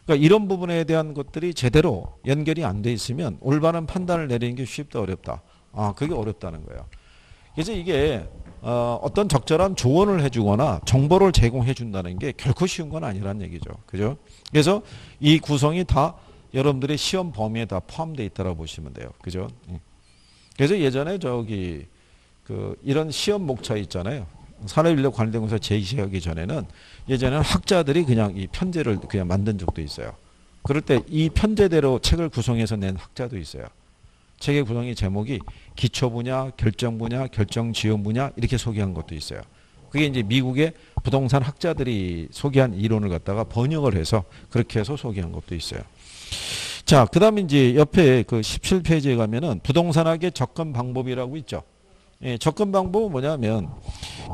그러니까 이런 부분에 대한 것들이 제대로 연결이 안 돼 있으면 올바른 판단을 내리는 게 쉽다 어렵다. 그게 어렵다는 거예요. 그래서 이게 어떤 적절한 조언을 해주거나 정보를 제공해 준다는 게 결코 쉬운 건 아니란 얘기죠. 그죠? 그래서 이 구성이 다 여러분들의 시험 범위에 다 포함되어 있다고 보시면 돼요. 그죠? 그래서 예전에 이런 시험 목차 있잖아요. 산업인력 관리대공사 제시하기 전에는 예전에는 학자들이 그냥 이 편제를 그냥 만든 적도 있어요. 그럴 때 이 편제대로 책을 구성해서 낸 학자도 있어요. 책의 구성의 제목이 기초 분야, 결정 분야, 결정 지원 분야 이렇게 소개한 것도 있어요. 그게 이제 미국의 부동산 학자들이 소개한 이론을 갖다가 번역을 해서 그렇게 해서 소개한 것도 있어요. 자, 그 다음에 이제 옆에 그 17페이지에 가면은 부동산학의 접근 방법이라고 있죠. 예, 접근 방법은 뭐냐면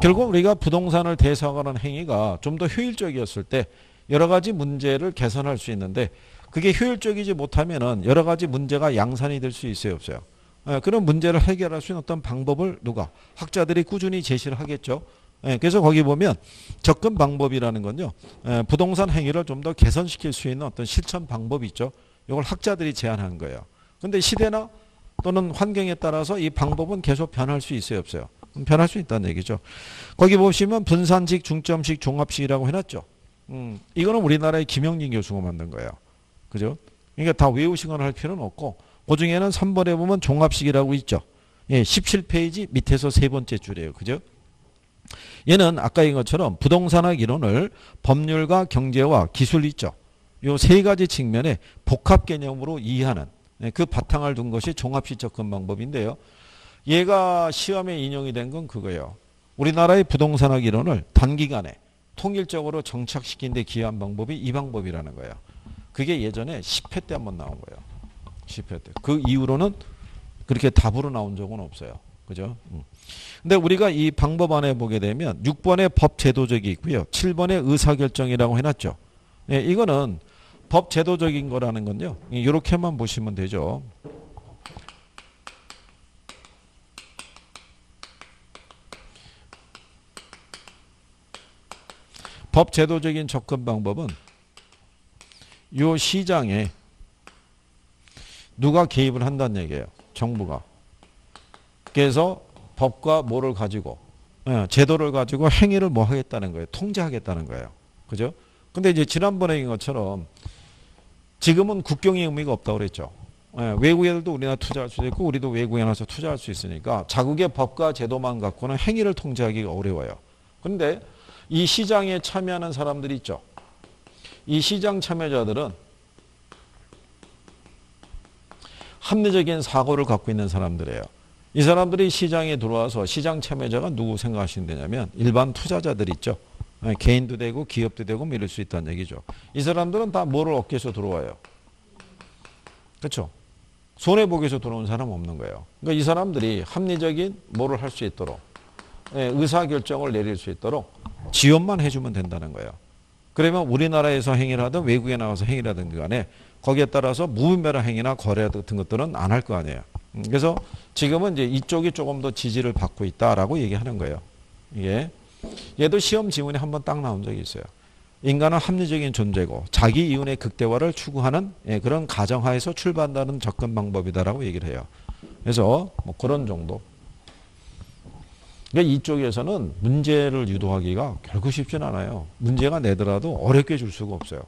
결국 우리가 부동산을 대상하는 행위가 좀 더 효율적이었을 때 여러 가지 문제를 개선할 수 있는데 그게 효율적이지 못하면은 여러 가지 문제가 양산이 될 수 있어요, 없어요? 예, 그런 문제를 해결할 수 있는 어떤 방법을 학자들이 꾸준히 제시를 하겠죠. 예, 그래서 거기 보면 접근 방법이라는 건요, 부동산 행위를 좀 더 개선시킬 수 있는 어떤 실천 방법이 있죠. 이걸 학자들이 제안한 거예요. 근데 시대나 또는 환경에 따라서 이 방법은 계속 변할 수 있어요, 없어요? 변할 수 있다는 얘기죠. 거기 보시면 분산식, 중점식, 종합식이라고 해놨죠. 이거는 우리나라의 김영진 교수가 만든 거예요. 그죠? 그러니까 다 외우시거나 할 필요는 없고 그 중에는 3번에 보면 종합식이라고 있죠. 예, 17페이지 밑에서 세 번째 줄이에요. 그죠? 얘는 아까 인 것처럼 부동산학 이론을 법률과 경제와 기술 있죠. 요 세 가지 측면의 복합 개념으로 이해하는 그 바탕을 둔 것이 종합식 접근 방법인데요. 얘가 시험에 인용이 된 건 그거예요. 우리나라의 부동산학 이론을 단기간에 통일적으로 정착시킨 데 기여한 방법이 이 방법이라는 거예요. 그게 예전에 10회 때 한번 나온 거예요. 10회 때. 그 이후로는 그렇게 답으로 나온 적은 없어요. 그죠? 근데 우리가 이 방법 안에 보게 되면 6번에 법 제도적이 있고요. 7번에 의사결정이라고 해놨죠. 예, 이거는 법 제도적인 거라는 건요. 이렇게만 보시면 되죠. 법 제도적인 접근 방법은 요 시장에 누가 개입을 한다는 얘기예요. 정부가. 그래서 법과 뭐를 가지고 제도를 가지고 행위를 뭐 하겠다는 거예요. 통제하겠다는 거예요. 그죠? 근데 이제 지난번에 인 것처럼 지금은 국경의 의미가 없다고 그랬죠. 외국인들도 우리나라 투자할 수 있고 우리도 외국에 나서 투자할 수 있으니까 자국의 법과 제도만 갖고는 행위를 통제하기가 어려워요. 그런데 이 시장에 참여하는 사람들이 있죠. 이 시장 참여자들은 합리적인 사고를 갖고 있는 사람들이에요. 이 사람들이 시장에 들어와서 시장 참여자가 누구 생각하시면 되냐면 일반 투자자들 있죠. 개인도 되고 기업도 되고 이럴 수 있다는 얘기죠. 이 사람들은 다 뭐를 얻기 위해서 들어와요. 그렇죠? 손해보기 위해서 들어온 사람 없는 거예요. 그러니까 이 사람들이 합리적인 뭐를 할 수 있도록 의사결정을 내릴 수 있도록 지원만 해주면 된다는 거예요. 그러면 우리나라에서 행위를 하든 외국에 나가서 행위를 하든 간에 거기에 따라서 무분별한 행위나 거래 같은 것들은 안 할 거 아니에요. 그래서 지금은 이제 이쪽이 조금 더 지지를 받고 있다라고 얘기하는 거예요. 이게 얘도 시험 지문에 한번 딱 나온 적이 있어요. 인간은 합리적인 존재고 자기 이윤의 극대화를 추구하는 그런 가정하에서 출발한다는 접근 방법이다라고 얘기를 해요. 그래서 뭐 그런 정도. 그러니까 이쪽에서는 문제를 유도하기가 결코 쉽진 않아요. 문제가 내더라도 어렵게 줄 수가 없어요.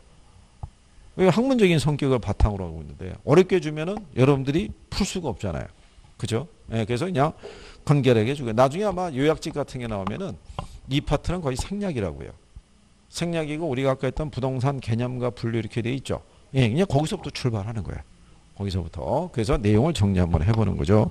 학문적인 성격을 바탕으로 하고 있는데 어렵게 주면은 여러분들이 풀 수가 없잖아요. 그죠? 그래서 그냥 간결하게 주고 나중에 아마 요약집 같은 게 나오면은 이 파트는 거의 생략이라고요. 생략이고 우리가 아까 했던 부동산 개념과 분류 이렇게 돼 있죠. 그냥 거기서부터 출발하는 거예요. 거기서부터. 그래서 내용을 정리 한번 해보는 거죠.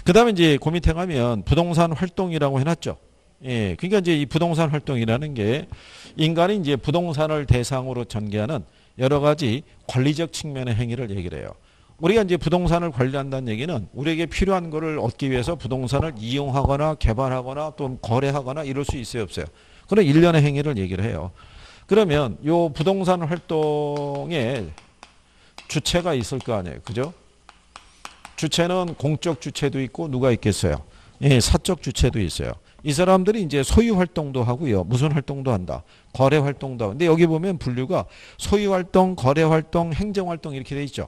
그 다음에 이제 그 밑에 가면 부동산 활동이라고 해놨죠. 그러니까 이제 이 부동산 활동이라는 게 인간이 이제 부동산을 대상으로 전개하는 여러 가지 권리적 측면의 행위를 얘기를 해요. 우리가 이제 부동산을 관리한다는 얘기는 우리에게 필요한 것을 얻기 위해서 부동산을 이용하거나 개발하거나 또 거래하거나 이럴 수 있어요, 없어요? 그런 일련의 행위를 얘기를 해요. 그러면 요 부동산 활동에 주체가 있을 거 아니에요. 그죠? 주체는 공적 주체도 있고 누가 있겠어요? 사적 주체도 있어요. 이 사람들이 이제 소유 활동도 하고요. 무슨 활동도 한다. 거래 활동도 하고. 근데 여기 보면 분류가 소유 활동, 거래 활동, 행정 활동 이렇게 돼 있죠.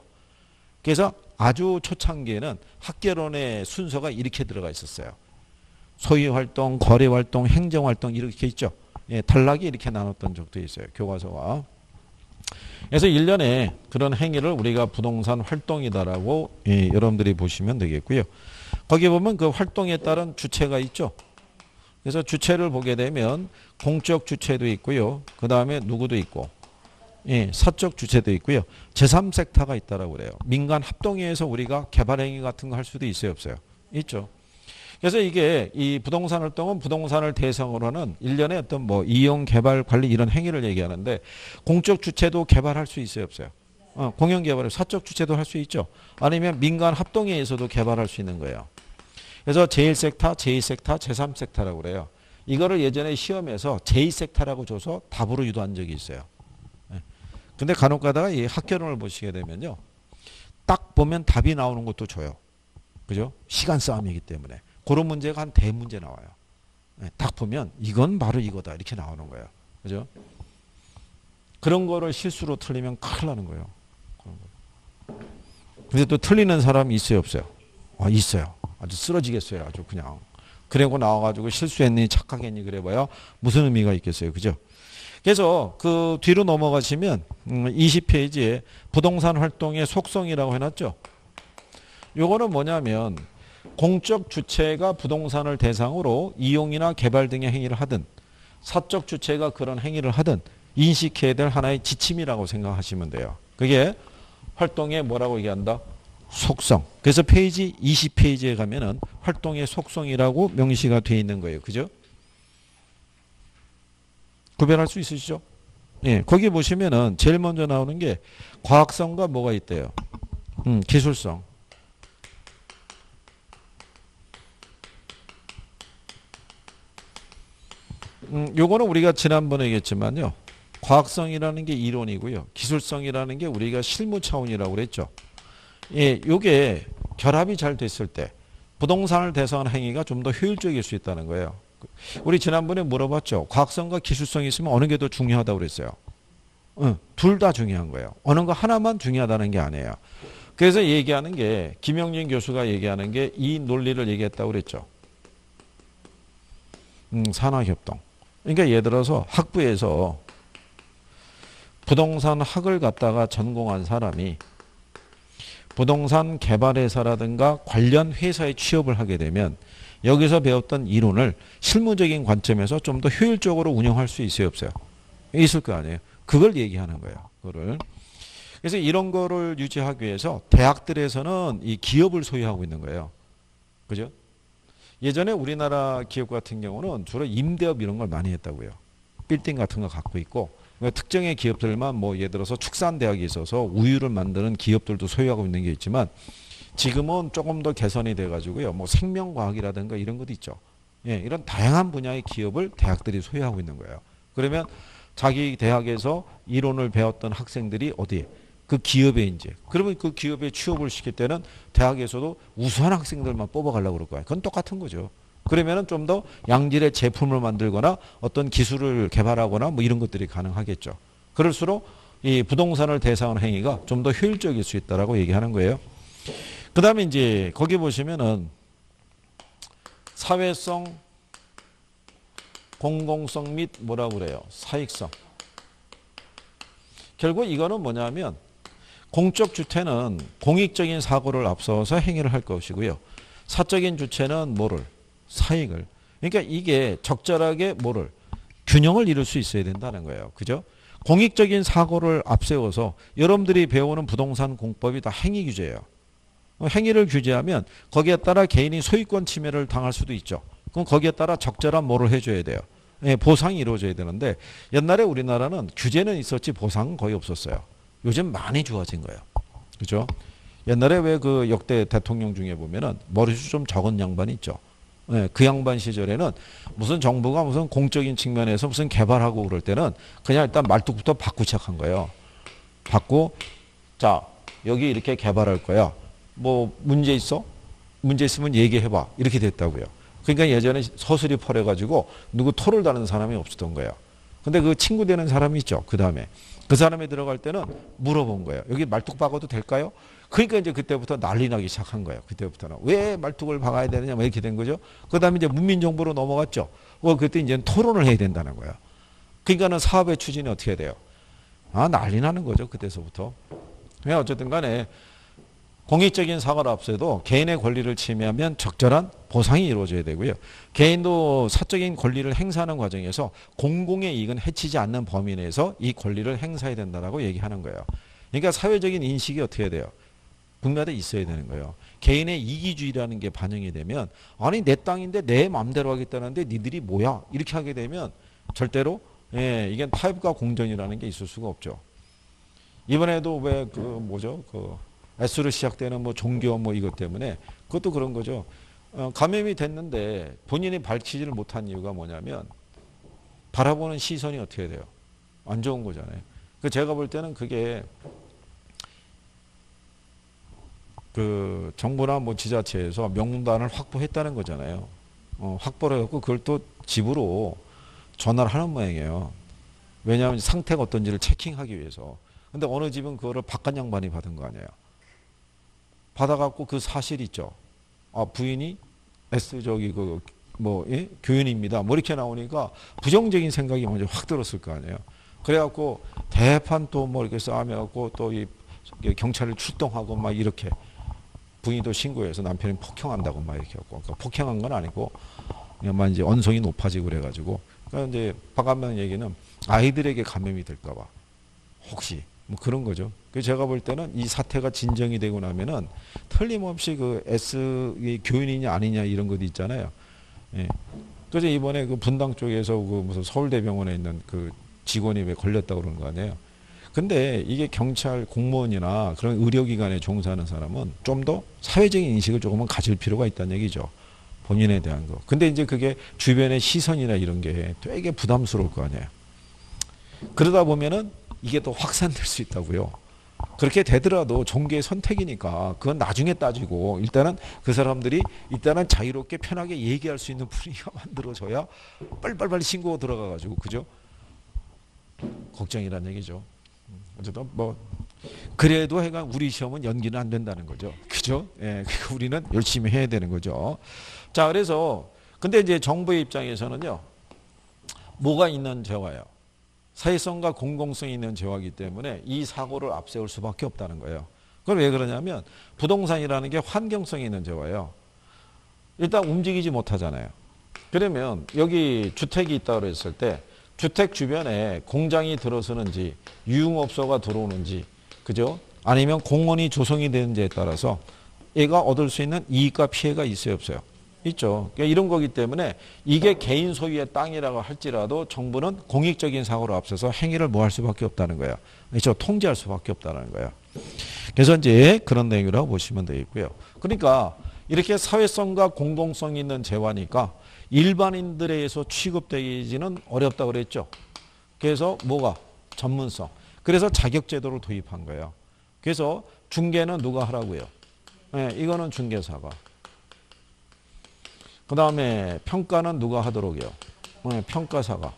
그래서 아주 초창기에는 학계론의 순서가 이렇게 들어가 있었어요. 소유 활동, 거래 활동, 행정 활동 이렇게 있죠. 단락이 이렇게 나눴던 적도 있어요. 교과서와. 그래서 일련의 그런 행위를 우리가 부동산 활동이다라고 여러분들이 보시면 되겠고요. 거기 보면 그 활동에 따른 주체가 있죠. 그래서 주체를 보게 되면 공적 주체도 있고요. 그 다음에 누구도 있고 사적 주체도 있고요. 제3섹터가 있다라고 그래요. 민간 합동회에서 우리가 개발 행위 같은 거 할 수도 있어요, 없어요? 있죠. 그래서 이게 이 부동산 활동은 부동산을 대상으로 하는 일련의 어떤 뭐 이용, 개발, 관리 이런 행위를 얘기하는데 공적 주체도 개발할 수 있어요, 없어요? 공영 개발을 사적 주체도 할 수 있죠. 아니면 민간 합동회에서도 개발할 수 있는 거예요. 그래서 제1섹터, 제2섹터, 제3섹터라고 그래요. 이거를 예전에 시험에서 제2섹터라고 줘서 답으로 유도한 적이 있어요. 근데 간혹 가다가 이 학교론을 보시게 되면요. 딱 보면 답이 나오는 것도 줘요. 그죠? 시간 싸움이기 때문에. 그런 문제가 한 대문제 나와요. 딱 보면 이건 바로 이거다. 이렇게 나오는 거예요. 그죠? 그런 거를 실수로 틀리면 큰일 나는 거예요. 근데 또 틀리는 사람이 있어요, 없어요? 있어요. 아주 쓰러지겠어요. 아주 그냥. 그리고 나와가지고 실수했니, 착각했니, 그래봐야 무슨 의미가 있겠어요. 그죠? 그래서 그 뒤로 넘어가시면 20페이지에 부동산 활동의 속성이라고 해놨죠. 요거는 뭐냐면 공적 주체가 부동산을 대상으로 이용이나 개발 등의 행위를 하든 사적 주체가 그런 행위를 하든 인식해야 될 하나의 지침이라고 생각하시면 돼요. 그게 활동의 뭐라고 얘기한다? 속성. 그래서 페이지 20페이지에 가면은 활동의 속성이라고 명시가 되어 있는 거예요. 그죠? 구별할 수 있으시죠? 예, 거기 보시면은 제일 먼저 나오는 게 과학성과 뭐가 있대요? 기술성. 요거는 우리가 지난번에 얘기했지만요. 과학성이라는 게 이론이고요. 기술성이라는 게 우리가 실무 차원이라고 그랬죠. 예, 요게 결합이 잘 됐을 때 부동산을 대상한 행위가 좀 더 효율적일 수 있다는 거예요. 우리 지난번에 물어봤죠. 과학성과 기술성이 있으면 어느 게 더 중요하다고 그랬어요. 둘 다 중요한 거예요. 어느 거 하나만 중요하다는 게 아니에요. 그래서 얘기하는 게 김영진 교수가 얘기하는 게 이 논리를 얘기했다고 그랬죠. 산학협동. 그러니까 예를 들어서 학부에서 부동산 학을 갖다가 전공한 사람이 부동산 개발회사라든가 관련 회사에 취업을 하게 되면 여기서 배웠던 이론을 실무적인 관점에서 좀 더 효율적으로 운영할 수 있어요, 없어요? 있을 거 아니에요. 그걸 얘기하는 거예요. 그거를. 그래서 이런 거를 유지하기 위해서 대학들에서는 이 기업을 소유하고 있는 거예요. 그죠? 예전에 우리나라 기업 같은 경우는 주로 임대업 이런 걸 많이 했다고요. 빌딩 같은 거 갖고 있고 특정의 기업들만 뭐 예를 들어서 축산대학이 있어서 우유를 만드는 기업들도 소유하고 있는 게 있지만 지금은 조금 더 개선이 돼가지고요. 뭐 생명과학이라든가 이런 것도 있죠. 예, 이런 다양한 분야의 기업을 대학들이 소유하고 있는 거예요. 그러면 자기 대학에서 이론을 배웠던 학생들이 어디에? 그 기업에 이제. 그러면 그 기업에 취업을 시킬 때는 대학에서도 우수한 학생들만 뽑아가려고 그럴 거예요. 그건 똑같은 거죠. 그러면은 좀 더 양질의 제품을 만들거나 어떤 기술을 개발하거나 뭐 이런 것들이 가능하겠죠. 그럴수록 이 부동산을 대상한 행위가 좀 더 효율적일 수 있다라고 얘기하는 거예요. 그 다음에 이제 거기 보시면은 사회성, 공공성 및 뭐라고 그래요? 사익성. 결국 이거는 뭐냐면 공적 주체는 공익적인 사고를 앞서서 행위를 할 것이고요. 사적인 주체는 뭐를? 사익을. 그러니까 이게 적절하게 뭐를? 균형을 이룰 수 있어야 된다는 거예요. 그죠? 공익적인 사고를 앞세워서 여러분들이 배우는 부동산 공법이 다 행위 규제예요. 행위를 규제하면 거기에 따라 개인이 소유권 침해를 당할 수도 있죠. 그럼 거기에 따라 적절한 뭐를 해줘야 돼요. 예, 보상이 이루어져야 되는데 옛날에 우리나라는 규제는 있었지 보상은 거의 없었어요. 요즘 많이 좋아진 거예요. 그죠? 옛날에 왜 그 역대 대통령 중에 보면은 머리숱 좀 적은 양반이 있죠. 예, 그 양반 시절에는 무슨 정부가 무슨 공적인 측면에서 무슨 개발하고 그럴 때는 그냥 일단 말뚝부터 받고 시작한 거예요. 받고 자 여기 이렇게 개발할 거야. 뭐 문제 있어? 문제 있으면 얘기해봐. 이렇게 됐다고요. 그러니까 예전에 서슬이 펄해가지고 누구 토를 다는 사람이 없었던 거예요. 근데 그 친구 되는 사람이 있죠. 그 다음에 그 사람이 들어갈 때는 물어본 거예요. 여기 말뚝 박아도 될까요? 그러니까 이제 그때부터 난리 나기 시작한 거예요. 그때부터는 왜 말뚝을 박아야 되느냐 뭐 이렇게 된 거죠. 그 다음에 이제 문민정부로 넘어갔죠. 그때 이제 토론을 해야 된다는 거예요. 그러니까는 사업의 추진이 어떻게 돼요? 난리 나는 거죠. 그때서부터. 어쨌든 간에 공익적인 사고를 앞서도 개인의 권리를 침해하면 적절한 보상이 이루어져야 되고요. 개인도 사적인 권리를 행사하는 과정에서 공공의 이익은 해치지 않는 범위 내에서 이 권리를 행사해야 된다고 얘기하는 거예요. 그러니까 사회적인 인식이 어떻게 돼요? 분명히 있어야 되는 거예요. 개인의 이기주의라는 게 반영이 되면 아니 내 땅인데 내 마음대로 하겠다는데 니들이 뭐야? 이렇게 하게 되면 절대로 이게 타협과 공존이라는 게 있을 수가 없죠. 이번에도 왜 그 뭐죠? 그 S로 시작되는 뭐 종교 뭐 이것 때문에 그것도 그런 거죠. 감염이 됐는데 본인이 밝히지를 못한 이유가 뭐냐면 바라보는 시선이 어떻게 돼요? 안 좋은 거잖아요. 그 제가 볼 때는 그게 그 정부나 뭐 지자체에서 명단을 확보했다는 거잖아요. 확보를 해갖고 그걸 또 집으로 전화를 하는 모양이에요. 왜냐하면 상태가 어떤지를 체킹하기 위해서. 근데 어느 집은 그거를 바깥 양반이 받은 거 아니에요. 받아갖고 그 사실 있죠. 부인이 S 저기 그 뭐 교인입니다. 뭐 이렇게 나오니까 부정적인 생각이 먼저 확 들었을 거 아니에요. 그래갖고 대판 또 뭐 이렇게 싸움해갖고 또 이 경찰을 출동하고 막 이렇게 부인이 또 신고해서 남편이 폭행한다고 막 이렇게 하고 그러니까 폭행한 건 아니고 그냥 이제 언성이 높아지고 그래가지고 그러니까 이제 박한명 얘기는 아이들에게 감염이 될까봐 혹시 뭐 그런 거죠. 그래서 제가 볼 때는 이 사태가 진정이 되고 나면은 틀림없이 그 S 교인이냐 아니냐 이런 것도 있잖아요. 예. 그래서 이번에 그 분당 쪽에서 그 무슨 서울대병원에 있는 그 직원이 왜 걸렸다고 그러는 거 아니에요. 근데 이게 경찰 공무원이나 그런 의료기관에 종사하는 사람은 좀 더 사회적인 인식을 조금은 가질 필요가 있다는 얘기죠. 본인에 대한 거. 근데 이제 그게 주변의 시선이나 이런 게 되게 부담스러울 거 아니에요. 그러다 보면은 이게 또 확산될 수 있다고요. 그렇게 되더라도 종교의 선택이니까 그건 나중에 따지고 일단은 그 사람들이 일단은 자유롭게 편하게 얘기할 수 있는 분위기가 만들어져야 빨리 신고가 들어가가지고 그죠? 걱정이란 얘기죠. 어쨌든 뭐 그래도 해가 우리 시험은 연기는 안 된다는 거죠. 그죠? 예, 그러니까 우리는 열심히 해야 되는 거죠. 자, 그래서 근데 이제 정부의 입장에서는요. 뭐가 있는 죄와요? 사회성과 공공성이 있는 죄와이기 때문에 이 사고를 앞세울 수밖에 없다는 거예요. 그건 왜 그러냐면 부동산이라는 게 환경성이 있는 죄와요. 일단 움직이지 못하잖아요. 그러면 여기 주택이 있다고 했을 때 주택 주변에 공장이 들어서는지 유흥업소가 들어오는지 그죠? 아니면 공원이 조성이 되는지에 따라서 얘가 얻을 수 있는 이익과 피해가 있어요 없어요? 있죠. 그러니까 이런 거기 때문에 이게 개인 소유의 땅이라고 할지라도 정부는 공익적인 사고로 앞서서 행위를 뭐 할 수밖에 없다는 거예요. 그렇죠. 통제할 수밖에 없다는 거예요. 그래서 이제 그런 내용이라고 보시면 되겠고요. 그러니까 이렇게 사회성과 공공성이 있는 재화니까 일반인들에 의해서 취급되기는 어렵다고 그랬죠. 그래서 뭐가? 전문성. 그래서 자격제도를 도입한 거예요. 그래서 중개는 누가 하라고요? 네, 이거는 중개사가. 그 다음에 평가는 누가 하도록요? 네, 평가사가.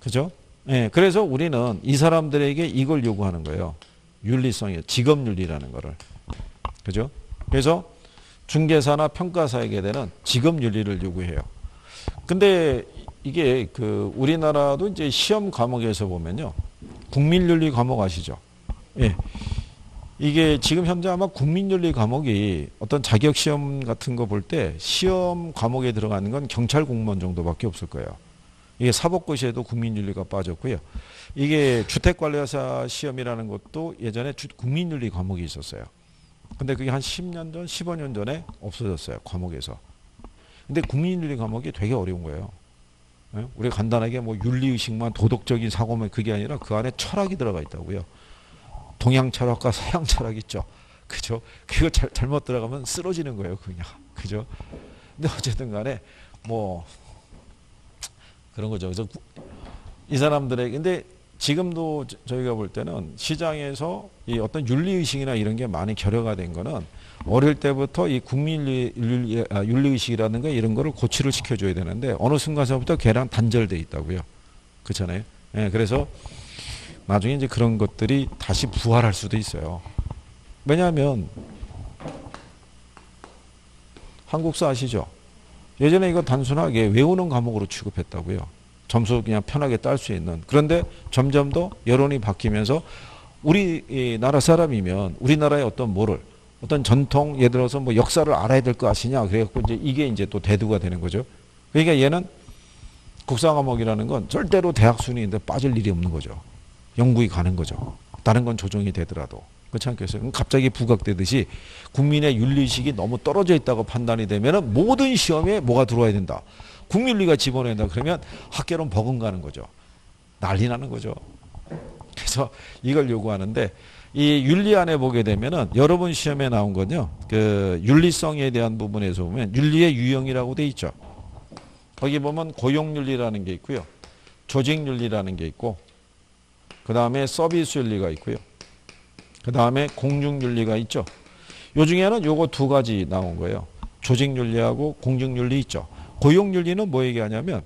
그죠? 네, 그래서 우리는 이 사람들에게 이걸 요구하는 거예요. 윤리성이에요. 직업윤리라는 거를. 그죠? 그래서 중개사나 평가사에게 되는 직업윤리를 요구해요. 근데 이게 그 우리나라도 이제 시험 과목에서 보면요. 국민윤리 과목 아시죠? 예. 이게 지금 현재 아마 국민윤리 과목이 어떤 자격시험 같은 거 볼 때 시험 과목에 들어가는 건 경찰 공무원 정도밖에 없을 거예요. 이게 사법고시에도 국민윤리가 빠졌고요. 이게 주택관리사 시험이라는 것도 예전에 국민윤리 과목이 있었어요. 근데 그게 한 10년 전, 15년 전에 없어졌어요. 과목에서. 근데 국민윤리 과목이 되게 어려운 거예요. 우리가 간단하게 뭐 윤리의식만 도덕적인 사고만 그게 아니라 그 안에 철학이 들어가 있다고요. 동양 철학과 서양 철학 있죠. 그죠? 그거 잘못 들어가면 쓰러지는 거예요. 그냥. 그죠? 근데 어쨌든 간에 뭐 그런 거죠. 그래서 이 사람들의 근데 지금도 저희가 볼 때는 시장에서 이 어떤 윤리의식이나 이런 게 많이 결여가 된 거는 어릴 때부터 이 윤리의식이라든가 이런 거를 고취를 시켜줘야 되는데 어느 순간서부터 걔랑 단절돼 있다고요. 그렇잖아요. 예, 그래서 나중에 이제 그런 것들이 다시 부활할 수도 있어요. 왜냐하면 한국사 아시죠? 예전에 이거 단순하게 외우는 과목으로 취급했다고요. 점수 그냥 편하게 딸 수 있는. 그런데 점점 더 여론이 바뀌면서 우리 나라 사람이면 우리나라의 어떤 어떤 전통, 예를 들어서 뭐 역사를 알아야 될 거 아시냐. 그래갖고 이게 이제 또 대두가 되는 거죠. 그러니까 얘는 국사 과목이라는 건 절대로 대학 순위인데 빠질 일이 없는 거죠. 영국이 가는 거죠. 다른 건 조정이 되더라도. 그렇지 않겠어요? 갑자기 부각되듯이 국민의 윤리의식이 너무 떨어져 있다고 판단이 되면 모든 시험에 뭐가 들어와야 된다. 국민윤리가 집어넣어야 된다. 그러면 학계론 버금가는 거죠. 난리 나는 거죠. 그래서 이걸 요구하는데 이 윤리안에 보게 되면은 여러분 시험에 나온 건요. 그 윤리성에 대한 부분에서 보면 윤리의 유형이라고 돼 있죠. 거기 보면 고용윤리라는 게 있고요. 조직윤리라는 게 있고 그 다음에 서비스윤리가 있고요. 그 다음에 공중윤리가 있죠. 요 중에는 요거 두 가지 나온 거예요. 조직윤리하고 공중윤리 있죠. 고용윤리는 뭐 얘기하냐면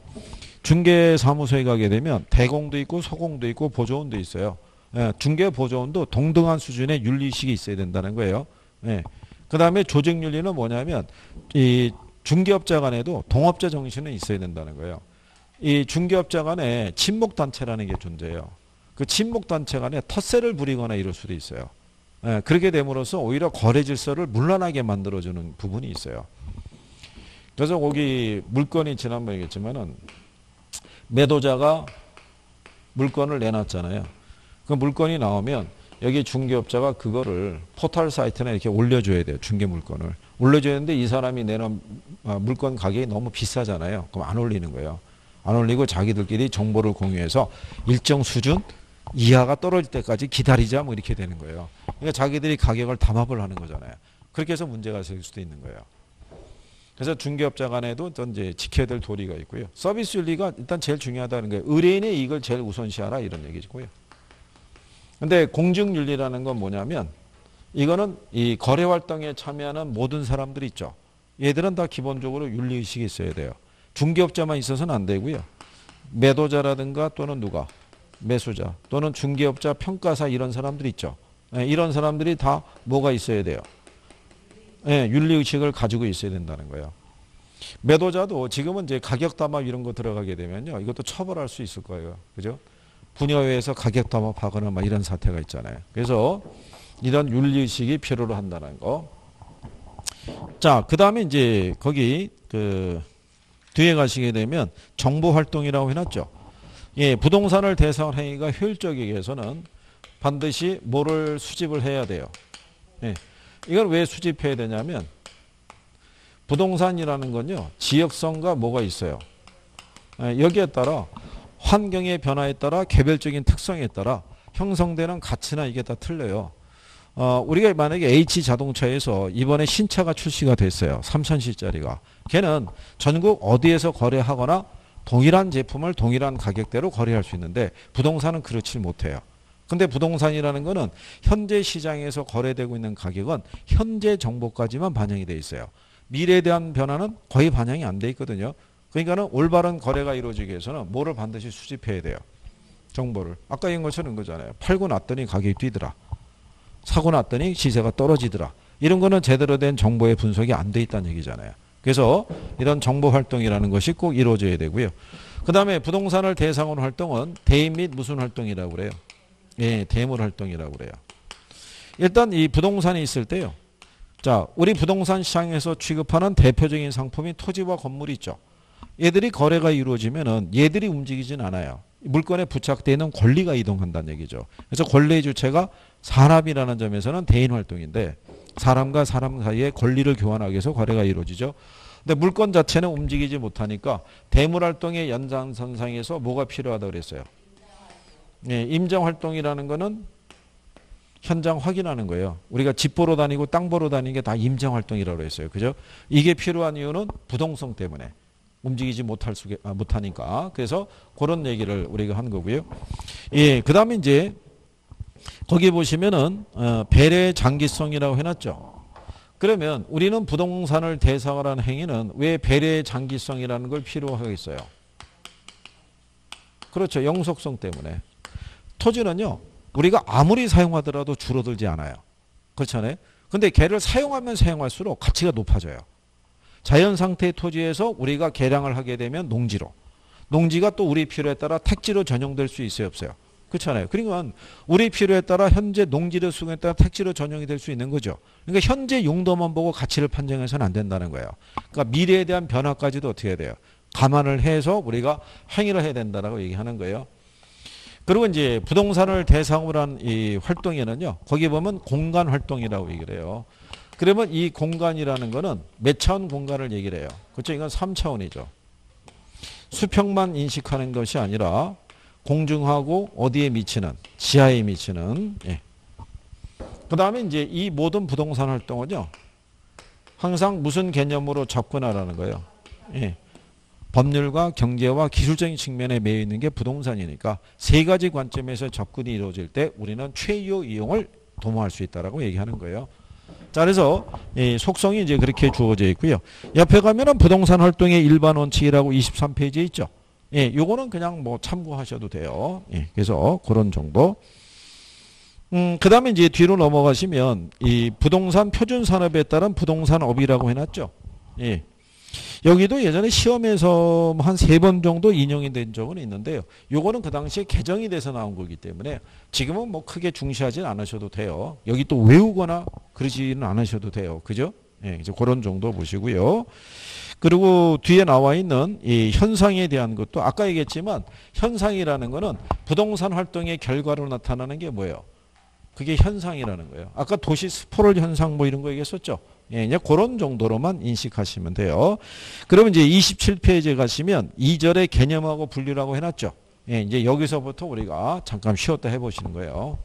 중개사무소에 가게 되면 대공도 있고 소공도 있고 보조원도 있어요. 예, 중개보조원도 동등한 수준의 윤리의식이 있어야 된다는 거예요. 예. 그 다음에 조직윤리는 뭐냐면 이 중개업자 간에도 동업자 정신은 있어야 된다는 거예요. 이 중개업자 간에 친목단체라는 게 존재해요. 그 친목단체 간에 텃세를 부리거나 이럴 수도 있어요. 예, 그렇게 됨으로써 오히려 거래 질서를 문란하게 만들어주는 부분이 있어요. 그래서 거기 물건이 지난번에 얘기했지만은 매도자가 물건을 내놨잖아요. 그 물건이 나오면 여기 중개업자가 그거를 포털 사이트나 이렇게 올려줘야 돼요. 중개 물건을. 올려줘야 되는데 이 사람이 내는 물건 가격이 너무 비싸잖아요. 그럼 안 올리는 거예요. 안 올리고 자기들끼리 정보를 공유해서 일정 수준 이하가 떨어질 때까지 기다리자 뭐 이렇게 되는 거예요. 그러니까 자기들이 가격을 담합을 하는 거잖아요. 그렇게 해서 문제가 생길 수도 있는 거예요. 그래서 중개업자 간에도 또 이제 지켜야 될 도리가 있고요. 서비스 윤리가 일단 제일 중요하다는 거예요. 의뢰인의 이익을 제일 우선시하라 이런 얘기고요. 근데 공중윤리라는 건 뭐냐면 이거는 이 거래 활동에 참여하는 모든 사람들이 있죠. 얘들은 다 기본적으로 윤리의식이 있어야 돼요. 중개업자만 있어서는 안 되고요. 매도자라든가 또는 누가 매수자 또는 중개업자 평가사 이런 사람들이 있죠. 이런 사람들이 다 뭐가 있어야 돼요. 윤리의식을 가지고 있어야 된다는 거예요. 매도자도 지금은 이제 가격 담합 이런 거 들어가게 되면요. 이것도 처벌할 수 있을 거예요. 그죠? 분야회에서 가격 담합하거나 막 이런 사태가 있잖아요. 그래서 이런 윤리의식이 필요로 한다는 거. 자, 그 다음에 이제 거기 그 뒤에 가시게 되면 정보활동이라고 해놨죠. 예, 부동산을 대상으로 행위가 효율적이기 위해서는 반드시 뭐를 수집을 해야 돼요. 예. 이걸 왜 수집해야 되냐면 부동산이라는 건요. 지역성과 뭐가 있어요. 여기에 따라 환경의 변화에 따라 개별적인 특성에 따라 형성되는 가치나 이게 다 틀려요. 우리가 만약에 H자동차에서 이번에 신차가 출시가 됐어요. 3000cc짜리가. 걔는 전국 어디에서 거래하거나 동일한 제품을 동일한 가격대로 거래할 수 있는데 부동산은 그렇지 못해요. 근데 부동산이라는 거는 현재 시장에서 거래되고 있는 가격은 현재 정보까지만 반영이 돼 있어요. 미래에 대한 변화는 거의 반영이 안 돼 있거든요. 그러니까는 올바른 거래가 이루어지기 위해서는 뭐를 반드시 수집해야 돼요. 정보를. 아까 얘기한 것처럼 거잖아요. 팔고 났더니 가격이 뛰더라. 사고 났더니 시세가 떨어지더라. 이런 거는 제대로 된 정보의 분석이 안 돼 있다는 얘기잖아요. 그래서 이런 정보 활동이라는 것이 꼭 이루어져야 되고요. 그 다음에 부동산을 대상으로 활동은 대인 및 무슨 활동이라고 그래요. 예, 대물 활동이라고 그래요. 일단 이 부동산이 있을 때요. 자, 우리 부동산 시장에서 취급하는 대표적인 상품이 토지와 건물이 있죠. 얘들이 거래가 이루어지면은 얘들이 움직이진 않아요. 물건에 부착되어 있는 권리가 이동한다는 얘기죠. 그래서 권리의 주체가 사람이라는 점에서는 대인 활동인데 사람과 사람 사이에 권리를 교환하기 위해서 거래가 이루어지죠. 근데 물건 자체는 움직이지 못하니까 대물 활동의 연장선상에서 뭐가 필요하다고 그랬어요. 예, 임장 활동이라는 거는 현장 확인하는 거예요. 우리가 집 보러 다니고 땅 보러 다니는 게 다 임장 활동이라고 했어요. 그죠? 이게 필요한 이유는 부동성 때문에 움직이지 못하니까. 그래서 그런 얘기를 우리가 한 거고요. 예, 그 다음에 이제 거기 보시면은 배려의 장기성이라고 해놨죠. 그러면 우리는 부동산을 대상으로 한 행위는 왜 배려의 장기성이라는 걸 필요하겠어요? 그렇죠. 영속성 때문에. 토지는요. 우리가 아무리 사용하더라도 줄어들지 않아요. 그렇잖아요. 근데 걔를 사용하면 사용할수록 가치가 높아져요. 자연 상태의 토지에서 우리가 개량을 하게 되면 농지로. 농지가 또 우리 필요에 따라 택지로 전용될 수 있어요, 없어요? 그렇잖아요. 그러니까 우리 필요에 따라 현재 농지의 수에 따라 택지로 전용이 될 수 있는 거죠. 그러니까 현재 용도만 보고 가치를 판정해서는 안 된다는 거예요. 그러니까 미래에 대한 변화까지도 어떻게 해야 돼요? 감안을 해서 우리가 행위를 해야 된다라고 얘기하는 거예요. 그리고 이제 부동산을 대상으로 한 이 활동에는요. 거기 보면 공간 활동이라고 얘기를 해요. 그러면 이 공간이라는 거는 몇 차원 공간을 얘기를 해요. 그렇죠? 이건 3차원이죠. 수평만 인식하는 것이 아니라 공중하고 어디에 미치는, 지하에 미치는. 예. 그 다음에 이제 이 모든 부동산 활동은요. 항상 무슨 개념으로 접근하라는 거예요. 예. 법률과 경제와 기술적인 측면에 매여 있는 게 부동산이니까 세 가지 관점에서 접근이 이루어질 때 우리는 최유 이용을 도모할 수 있다라고 얘기하는 거예요. 자, 그래서 이 속성이 이제 그렇게 주어져 있고요. 옆에 가면은 부동산 활동의 일반 원칙이라고 23페이지에 있죠. 예, 요거는 그냥 뭐 참고하셔도 돼요. 예, 그래서 그런 정도. 그 다음에 이제 뒤로 넘어가시면 이 부동산 표준 산업에 따른 부동산업이라고 해놨죠. 예. 여기도 예전에 시험에서 한 3번 정도 인용이 된 적은 있는데요. 요거는 그 당시에 개정이 돼서 나온 거기 때문에 지금은 뭐 크게 중시하진 않으셔도 돼요. 여기 또 외우거나 그러지는 않으셔도 돼요. 그죠? 예, 이제 그런 정도 보시고요. 그리고 뒤에 나와 있는 이 현상에 대한 것도 아까 얘기했지만 현상이라는 거는 부동산 활동의 결과로 나타나는 게 뭐예요? 그게 현상이라는 거예요. 아까 도시 스포럴 현상 뭐 이런 거 얘기했었죠. 예, 이제 그런 정도로만 인식하시면 돼요. 그러면 이제 27페이지에 가시면 2절의 개념하고 분류라고 해놨죠. 예, 이제 여기서부터 우리가 잠깐 쉬었다 해보시는 거예요.